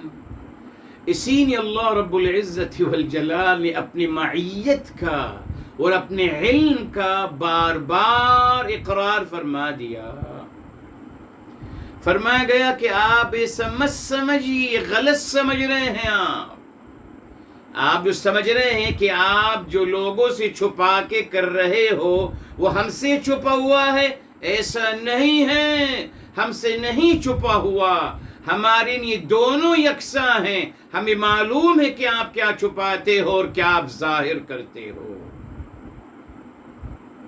اسی نے اللہ رب العزت والجلال نے اپنی معیت کا اور اپنے علم کا بار بار اقرار فرما دیا. فرمایا گیا کہ آپ ایسا مت سمجھیے، غلط سمجھ رہے ہیں. آپ جو سمجھ رہے ہیں کہ آپ جو لوگوں سے چھپا کے کر رہے ہو وہ ہم سے چھپا ہوا ہے، ایسا نہیں ہے. ہم سے نہیں چھپا ہوا، ہمارے لیے دونوں یکساں ہیں. ہمیں معلوم ہے کہ آپ کیا چھپاتے ہو اور کیا آپ ظاہر کرتے ہو.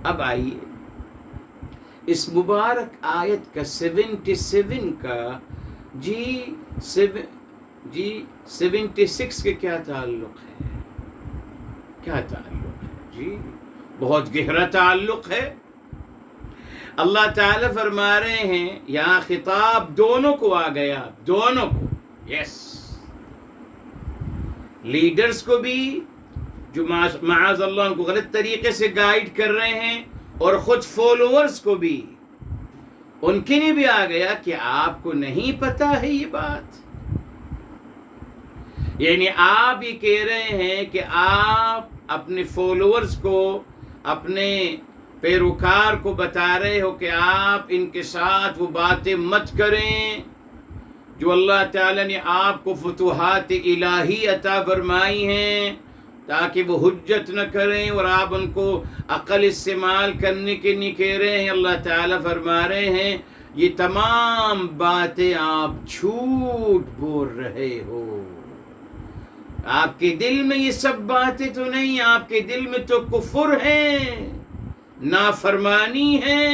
اب آئیے اس مبارک آیت کا 77 کا جی 76 کے کیا تعلق ہے؟ کیا تعلق ہے جی؟ بہت گہرا تعلق ہے۔ اللہ تعالیٰ فرما رہے ہیں یہاں خطاب دونوں کو آ گیا، دونوں کو، یس، لیڈرز کو بھی جو معاذ اللہ ان کو غلط طریقے سے گائیڈ کر رہے ہیں، اور خود فالوورز کو بھی، ان کے لیے بھی آ گیا کہ آپ کو نہیں پتا ہے یہ بات۔ یعنی آپ یہ کہہ رہے ہیں کہ آپ اپنے فالوورز کو، اپنے پیروکار کو بتا رہے ہو کہ آپ ان کے ساتھ وہ باتیں مت کریں جو اللہ تعالیٰ نے آپ کو فتوحات الہی عطا فرمائی ہیں، تاکہ وہ حجت نہ کریں، اور آپ ان کو عقل استعمال کرنے کے نہیں کہہ رہے ہیں۔ اللہ تعالیٰ فرما رہے ہیں یہ تمام باتیں آپ جھوٹ بول رہے ہو، آپ کے دل میں یہ سب باتیں تو نہیں، آپ کے دل میں تو کفر ہے، نافرمانی ہے۔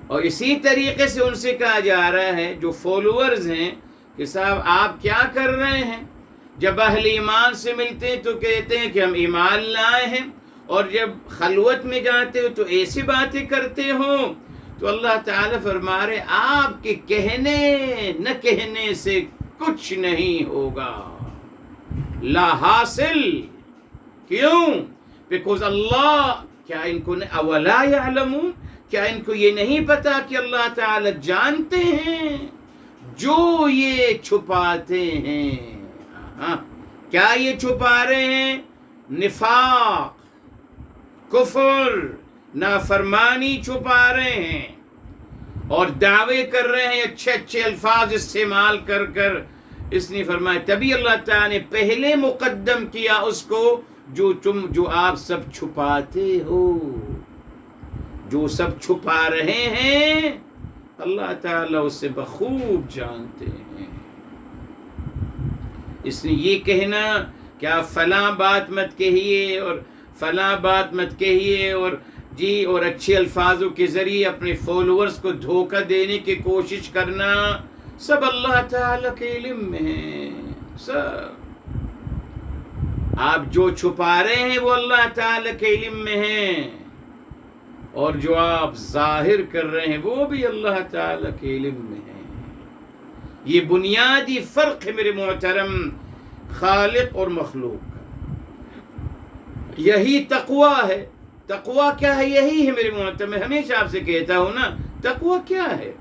اور اسی طریقے سے ان سے کہا جا رہا ہے جو فالوورز ہیں کہ صاحب آپ کیا کر رہے ہیں؟ جب اہل ایمان سے ملتے ہیں تو کہتے ہیں کہ ہم ایمان لائے ہیں، اور جب خلوت میں جاتے ہو تو ایسی باتیں کرتے ہو۔ تو اللہ تعالیٰ فرما رہے آپ کے کہنے نہ کہنے سے کچھ نہیں ہوگا، لا حاصل۔ کیوں؟ بیکاز اللہ، کیا ان کو اولا یعلمون، کیا ان کو یہ نہیں پتا کہ اللہ تعالیٰ جانتے ہیں جو یہ چھپاتے ہیں؟ کیا یہ چھپا رہے ہیں؟ نفاق، کفر، نافرمانی چھپا رہے ہیں، اور دعوے کر رہے ہیں اچھے اچھے الفاظ استعمال کر کر۔ اس نے فرمایا تبھی اللہ تعالیٰ نے پہلے مقدم کیا اس کو جو آپ سب چھپاتے ہو، جو سب چھپا رہے ہیں اللہ تعالیٰ اسے بخوب جانتے ہیں۔ اس نے یہ کہنا کہ آپ فلاں بات مت کہیے اور فلاں بات مت کہیے، اور اچھے الفاظوں کے ذریعے اپنے فالوورز کو دھوکہ دینے کی کوشش کرنا، سب اللہ تعالیٰ کے علم میں ہے۔ سب آپ جو چھپا رہے ہیں وہ اللہ تعالیٰ کے علم میں ہیں، اور جو آپ ظاہر کر رہے ہیں وہ بھی اللہ تعالیٰ کے علم میں ہے۔ یہ بنیادی فرق ہے میرے محترم خالق اور مخلوق کا۔ یہی تقویٰ ہے۔ تقویٰ کیا ہے؟ یہی ہے میرے محترم، میں ہمیشہ آپ سے کہتا ہوں نا، تقویٰ کیا ہے؟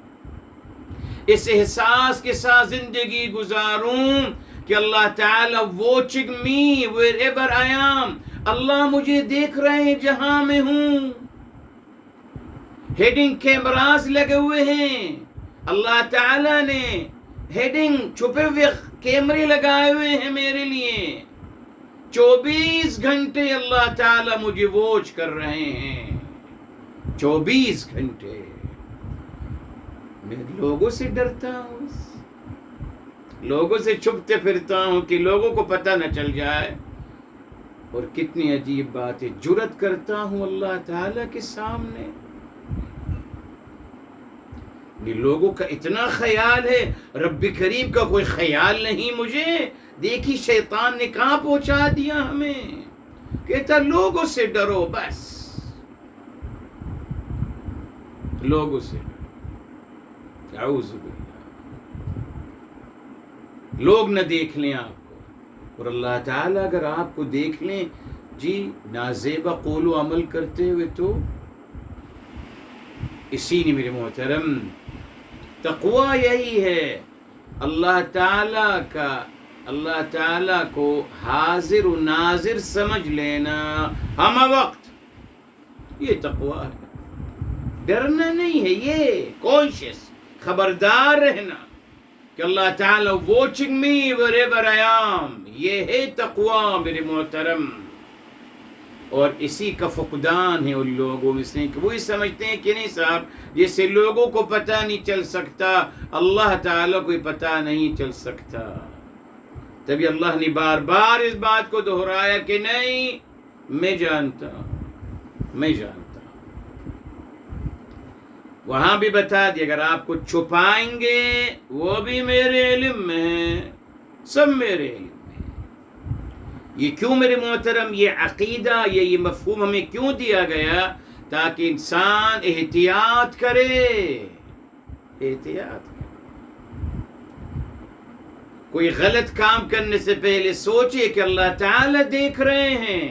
اس احساس کے ساتھ زندگی گزاروں کہ اللہ تعالیٰ watching me wherever I am, اللہ مجھے دیکھ رہے ہیں جہاں میں ہوں۔ ہیڈنگ کیمراز لگے ہوئے ہیں، اللہ تعالیٰ نے ہیڈنگ چھپے ہوئے کیمرے لگائے ہوئے ہیں میرے لیے۔ 24 گھنٹے اللہ تعالیٰ مجھے واچ کر رہے ہیں، 24 گھنٹے۔ میں لوگوں سے ڈرتا ہوں، لوگوں سے چھپتے پھرتا ہوں کہ لوگوں کو پتہ نہ چل جائے، اور کتنی عجیب بات ہے، جرأت کرتا ہوں اللہ تعالیٰ کے سامنے۔ یہ لوگوں کا اتنا خیال ہے، رب کریم کا کوئی خیال نہیں مجھے؟ دیکھی شیطان نے کہاں پہنچا دیا ہمیں، کہتا لوگوں سے ڈرو، بس لوگوں سے ڈرو، اعوذ باللہ، لوگ نہ دیکھ لیں آپ کو، اور اللہ تعالیٰ اگر آپ کو دیکھ لیں جی نازیبہ قول و عمل کرتے ہوئے تو۔ اسی نے میرے محترم تقویٰ یہی ہے، اللہ تعالیٰ کو حاضر و ناظر سمجھ لینا ہم وقت، یہ تقویٰ ہے۔ ڈرنا نہیں ہے، یہ کانشیس، خبردار رہنا کہ اللہ تعالیٰ watching me wherever I M, یہ ہے تقویٰ میرے محترم۔ اور اسی کا فقدان ہے ان لوگوں میں سے کہ وہی سمجھتے ہیں کہ نہیں صاحب جیسے لوگوں کو پتہ نہیں چل سکتا اللہ تعالیٰ کو پتہ نہیں چل سکتا۔ تبھی اللہ نے بار بار اس بات کو دہرایا کہ نہیں، میں جانتا ہوں، میں جانتا ہوں۔ وہاں بھی بتا دیا اگر آپ کو چھپائیں گے وہ بھی میرے علم میں ہے، سب میرے علم میں ہے۔ یہ کیوں میرے محترم، یہ عقیدہ، یہ مفہوم ہمیں کیوں دیا گیا؟ تاکہ انسان احتیاط کرے، احتیاط کرے، کوئی غلط کام کرنے سے پہلے سوچے کہ اللہ تعالی دیکھ رہے ہیں۔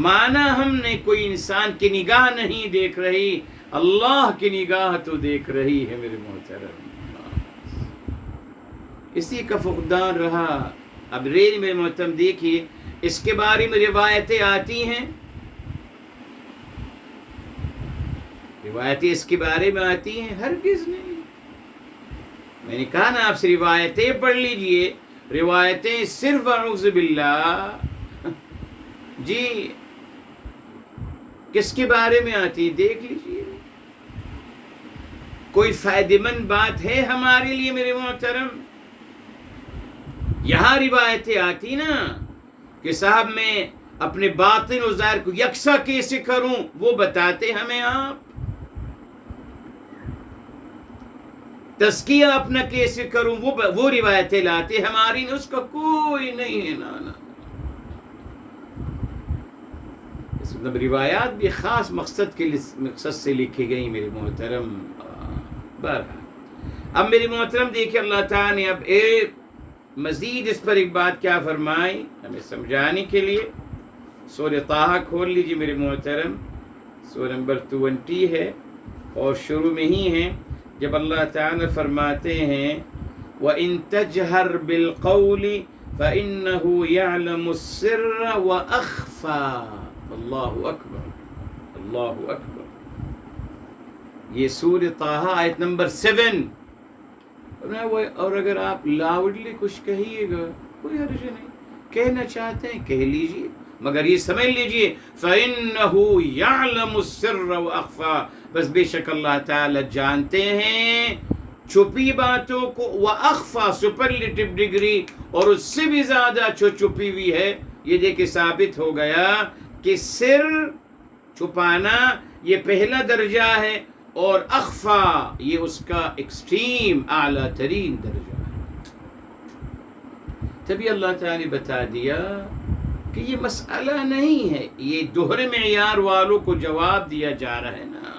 مانا ہم نے کوئی انسان کی نگاہ نہیں دیکھ رہی، اللہ کی نگاہ تو دیکھ رہی ہے میرے محترم۔ اسی کا فقدان رہا۔ اب میرے محترم دیکھیے، اس کے بارے میں روایتیں آتی ہیں، روایتیں اس کے بارے میں آتی ہیں؟ ہرگز نہیں۔ میں نے کہا نا آپ سے روایتیں پڑھ لیجئے، روایتیں صرف اعوذ باللہ جی کس کے بارے میں آتی ہے دیکھ لیجئے۔ کوئی فائدہ مند بات ہے ہمارے لیے میرے محترم؟ یہاں روایتیں آتی نا کہ صاحب میں اپنے باطن و ظاہر کو یکساں کیسے کروں، وہ بتاتے ہمیں آپ۔ تزکیہ اپنا کیسے کروں، وہ روایتیں لاتے ہماری، اس کا کوئی نہیں ہے نانا۔ مطلب روایات بھی خاص مقصد سے لکھی گئی میرے محترم۔ بہرحال اب میرے محترم دیکھیں، اللہ تعالیٰ نے اب ایک مزید اس پر ایک بات کیا فرمائی ہمیں سمجھانے کے لیے۔ سورہ طٰہٰ کھول لیجیے میرے محترم، سورہ نمبر 20 ہے اور شروع میں ہی ہے جب اللہ تعالیٰ فرماتے ہیں وَإِن تَجْهَرْ بِالْقَوْلِ فَإِنَّهُ يَعْلَمُ السِّرَّ وَأَخْفَى۔ اللہ اکبر، اللہ اکبر۔ یہ سورہ طٰہٰ آیت نمبر 7۔ اور اگر آپ لاؤڈلی کچھ کہیے گا کوئی حرج نہیں، کہنا چاہتے ہیں کہہ لیجئے، مگر یہ سمجھ لیجئے فَإِنَّهُ يَعْلَمُ السِّرَّ وَأَخْفَى، بس بے شک اللہ تعالی جانتے ہیں چھپی باتوں کو، وَأَخْفَى سپرلیٹو ڈگری، اور اس سے بھی زیادہ چھپی ہوئی ہے۔ یہ دیکھ کے ثابت ہو گیا کہ سر چھپانا یہ پہلا درجہ ہے، اور اخفا یہ اس کا ایکسٹریم اعلیٰ ترین درجہ ہے۔ تبھی اللہ تعالی نے بتا دیا کہ یہ مسئلہ نہیں ہے، یہ دوہرے معیار والوں کو جواب دیا جا رہا ہے نا،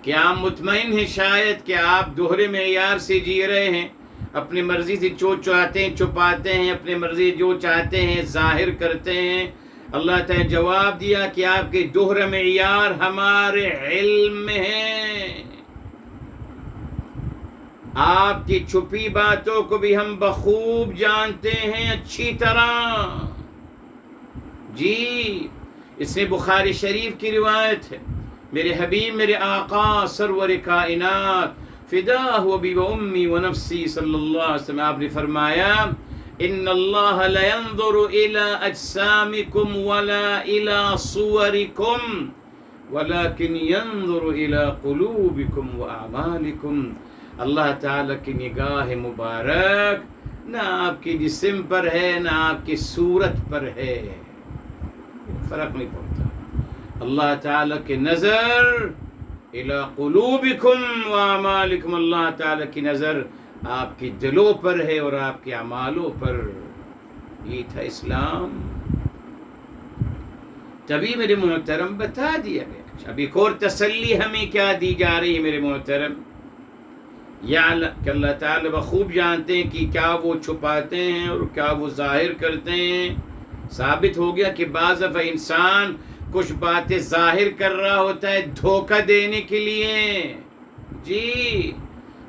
کہ آپ مطمئن ہیں شاید کہ آپ دوہرے معیار سے جی رہے ہیں، اپنی مرضی سے جو چاہتے ہیں چھپاتے ہیں، اپنی مرضی جو چاہتے ہیں ظاہر کرتے ہیں۔ اللہ تعالیٰ جواب دیا کہ آپ کے دوہرا معیار ہمارے علم میں ہے، آپ کی چھپی باتوں کو بھی ہم بخوب جانتے ہیں اچھی طرح۔ جی اس میں بخاری شریف کی روایت ہے، میرے حبیب میرے آقا سرور کائنات فداہ ابی و امی و نفسی صلی اللہ علیہ وسلم، آپ نے فرمایا ان اللہ لا ينظر الى اجسامکم ولا الى صورکم ولكن ينظر الى قلوبکم واعمالکم۔ اللہ تعالیٰ کی نگاہ مبارک نہ آپ کی جسم پر ہے نہ آپ کی صورت پر ہے، فرق نہیں پڑتا۔ اللہ تعالیٰ کی نظر الى قلوبکم واعمالکم، اللہ تعالیٰ کی نظر آپ کی دلوں پر ہے اور آپ کے اعمالوں پر۔ یہ تھا اسلام۔ تبھی میرے محترم بتا دیا گیا۔ اب ایک اور تسلی ہمیں کیا دی جا رہی ہے میرے محترم، کہ اللہ تعالیٰ بخوب جانتے ہیں کہ کیا وہ چھپاتے ہیں اور کیا وہ ظاہر کرتے ہیں۔ ثابت ہو گیا کہ بعض دفعہ انسان کچھ باتیں ظاہر کر رہا ہوتا ہے دھوکہ دینے کے لیے۔ جی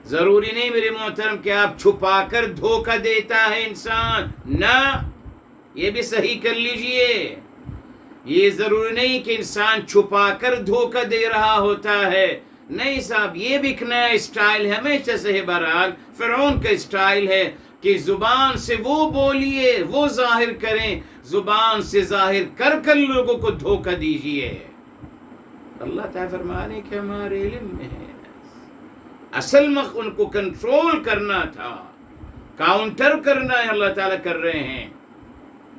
ضروری نہیں میرے محترم کہ آپ چھپا کر دھوکہ دیتا ہے انسان، نہ، یہ بھی صحیح کر لیجئے۔ یہ ضروری نہیں کہ انسان چھپا کر دھوکہ دے رہا ہوتا ہے، نہیں صاحب، یہ بھی ایک نیا اسٹائل ہے، ہمیشہ سے ہے۔ بہرحال فرعون کا اسٹائل ہے کہ زبان سے وہ بولیے، وہ ظاہر کریں، زبان سے ظاہر کر کر لوگوں کو دھوکہ دیجئے۔ اللہ تعالیٰ فرمانے کہ ہمارے علم میں ہے، اصل ان کو کنٹرول کرنا تھا، کاؤنٹر کرنا ہے، اللہ تعالیٰ کر رہے ہیں۔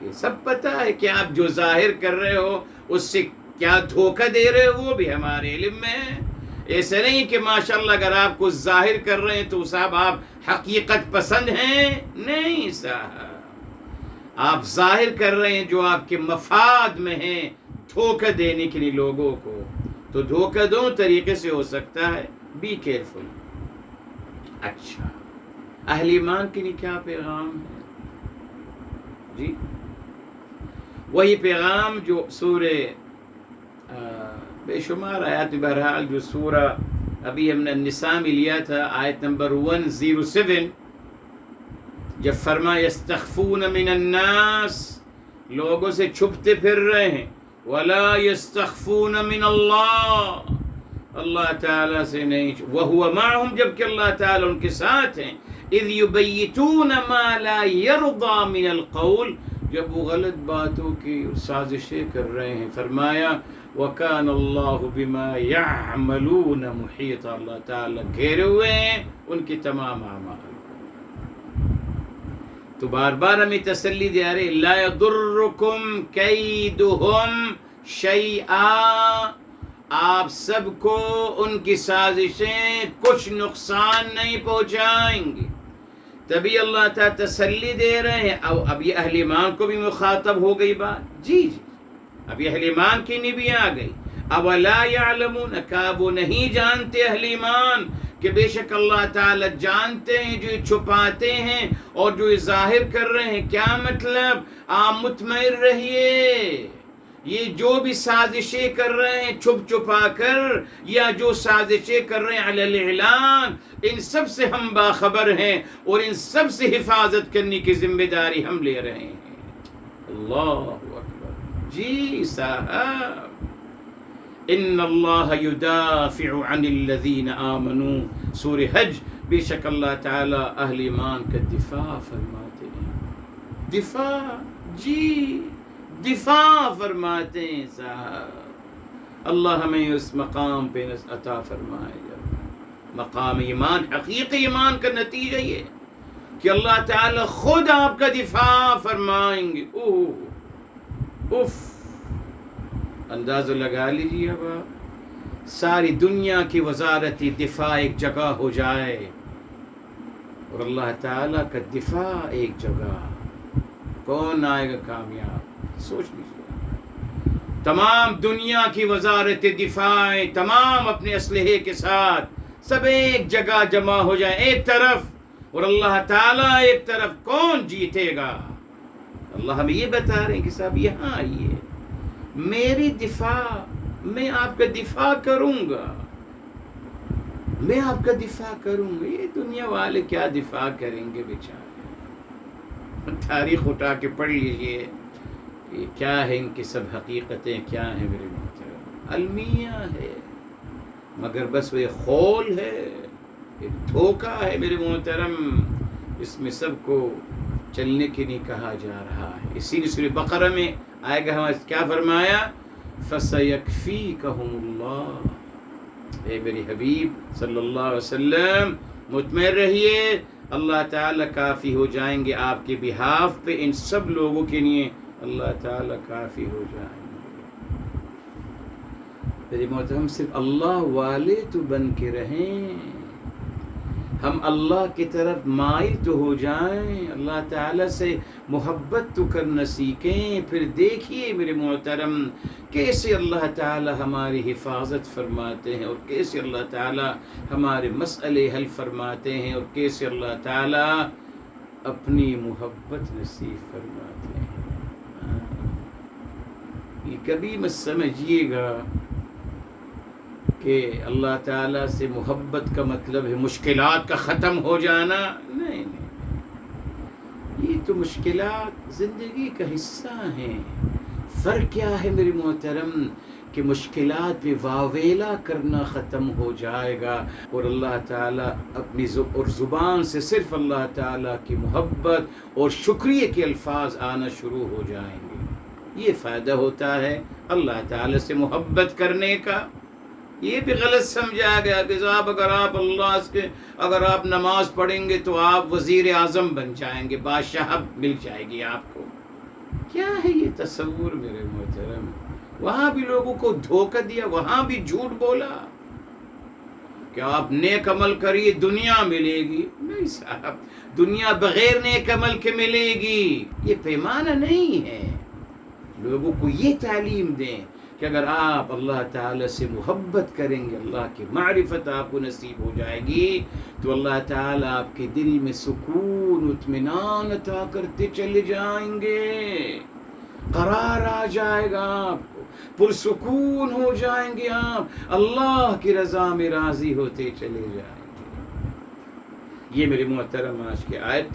یہ سب پتہ ہے کہ آپ جو ظاہر کر رہے ہو اس سے کیا دھوکہ دے رہے ہو وہ بھی ہمارے علم میں ہے. ایسا نہیں کہ ماشاءاللہ اگر آپ کو ظاہر کر رہے ہیں تو صاحب آپ حقیقت پسند ہیں. نہیں صاحب، آپ ظاہر کر رہے ہیں جو آپ کے مفاد میں ہیں، دھوکہ دینے کے لیے لوگوں کو. تو دھوکہ دو طریقے سے ہو سکتا ہے. Be careful. اچھا، اہل ایمان کے لیے کیا پیغام ہے؟ جی وہی پیغام جو سورہ بے شمار آیات، بہرحال جو سورہ ابھی ہم نے النساء میں لیا تھا، آیت نمبر 107، جب فرمایا یستخفون من الناس، لوگوں سے چھپتے پھر رہے ہیں، ولا یستخفون من اللہ، اللہ تعالیٰ سے نہیں، وہو معہم، جبکہ اللہ تعالیٰ ان کے ساتھ ہیں، اذ یبیتون ما لا یرضی من القول، جب وہ غلط باتوں کی سازشیں کر رہے ہیں. فرمایا وَكَانَ اللَّهُ بِمَا يَعْمَلُونَ مُحِيطًا، اللہ تعالیٰ گھیرے ہوئے ہیں ان کی تمام اعمال. تو بار بار ہمیں تسلی دے رہے لا يضركم كيدهم شيئا، آپ سب کو ان کی سازشیں کچھ نقصان نہیں پہنچائیں گی. تبھی اللہ تعالیٰ تسلی دے رہے ہیں. اب یہ اہل ایمان کو بھی مخاطب ہو گئی بات. جی اب یہ اہل ایمان کی نہیں بھی آ گئی. اولا یعلمون، کیا وہ نہیں جانتے اہل ایمان کہ بے شک اللہ تعالیٰ جانتے ہیں جو چھپاتے ہیں اور جو ظاہر کر رہے ہیں. کیا مطلب؟ آپ مطمئن رہیے، یہ جو بھی سازشیں کر رہے ہیں چھپ چھپا کر، یا جو سازشیں کر رہے ہیں علی الاعلان، ان سب سے ہم باخبر ہیں اور ان سب سے حفاظت کرنے کی ذمہ داری ہم لے رہے ہیں. اللہ اکبر. جی صاحب، ان اللہ یدافع عن الذین آمنوا، سورہ حج، بے شک اللہ تعالی اہل ایمان کا دفاع فرماتے ہیں. دفاع، جی دفاع فرماتے ہیں صاحب. اللہ ہمیں اس مقام پہ عطا فرمائے. مقام ایمان، حقیقی ایمان کا نتیجہ یہ کہ اللہ تعالی خود آپ کا دفاع فرمائیں گے. اوف، اندازہ لگا لیجیے. اب ساری دنیا کی وزارت دفاع ایک جگہ ہو جائے اور اللہ تعالیٰ کا دفاع ایک جگہ، کون آئے گا کامیاب؟ سوچ لیجیے. تمام دنیا کی وزارت دفاع، تمام اپنے اسلحے کے ساتھ سب ایک جگہ جمع ہو جائیں ایک طرف، اور اللہ تعالیٰ ایک طرف، کون جیتے گا؟ اللہ ہمیں یہ بتا رہے ہیں کہ صاحب یہاں آئیے، میری دفاع، میں آپ کا دفاع کروں گا، میں آپ کا دفاع کروں گا. یہ دنیا والے کیا دفاع کریں گے بیچارے؟ تاریخ اٹھا کے پڑھ لیجئے کہ کیا ہے ان کی سب حقیقتیں، کیا ہیں میرے محترم. المیہ ہے، مگر بس وہ ایک خول ہے، ایک دھوکہ ہے میرے محترم. اس میں سب کو چلنے کے لیے کہا جا رہا ہے. اسی لیے سورہ بقرہ میں آئے گا، ہمیں کیا فرمایا؟ فَسَيَكْفِيكَهُمُ اللَّهُ، اے میرے حبیب صلی اللہ علیہ وسلم مطمئن رہیے، اللہ تعالیٰ کافی ہو جائیں گے آپ کے بہاف پہ. ان سب لوگوں کے لیے اللہ تعالیٰ کافی ہو جائیں گے. میرے محترم، صرف اللہ والے تو بن کے رہیں، ہم اللہ کی طرف مائل تو ہو جائیں، اللہ تعالیٰ سے محبت تو کرنا سیکھیں. پھر دیکھیے میرے محترم کیسے اللہ تعالیٰ ہماری حفاظت فرماتے ہیں، اور کیسے اللہ تعالیٰ ہمارے مسئلے حل فرماتے ہیں، اور کیسے اللہ تعالیٰ اپنی محبت نصیب فرماتے ہیں. یہ کبھی مت سمجھیے گا کہ اللہ تعالیٰ سے محبت کا مطلب ہے مشکلات کا ختم ہو جانا. نہیں، یہ تو مشکلات زندگی کا حصہ ہیں. فرق کیا ہے میرے محترم کہ مشکلات میں واویلا کرنا ختم ہو جائے گا، اور اللہ تعالیٰ اپنی زبان سے صرف اللہ تعالیٰ کی محبت اور شکریہ کے الفاظ آنا شروع ہو جائیں گے. یہ فائدہ ہوتا ہے اللہ تعالیٰ سے محبت کرنے کا. یہ بھی غلط سمجھا گیا کہ صاحب اگر آپ نماز پڑھیں گے تو آپ وزیر اعظم بن جائیں گے، بادشاہ مل جائے گی آپ کو. کیا ہے یہ تصور میرے محترم؟ وہاں بھی لوگوں کو دھوکہ دیا، وہاں بھی جھوٹ بولا کہ آپ نیک عمل کریے دنیا ملے گی. نہیں صاحب، دنیا بغیر نیک عمل کے ملے گی. یہ پیمانہ نہیں ہے. لوگوں کو یہ تعلیم دیں کہ اگر آپ اللہ تعالیٰ سے محبت کریں گے، اللہ کی معرفت آپ کو نصیب ہو جائے گی، تو اللہ تعالیٰ آپ کے دل میں سکون اطمینان عطا کرتے چلے جائیں گے. قرار آ جائے گا، آپ کو پرسکون ہو جائیں گے، آپ اللہ کی رضا میں راضی ہوتے چلے جائیں گے. یہ میرے محترم آج کی آیت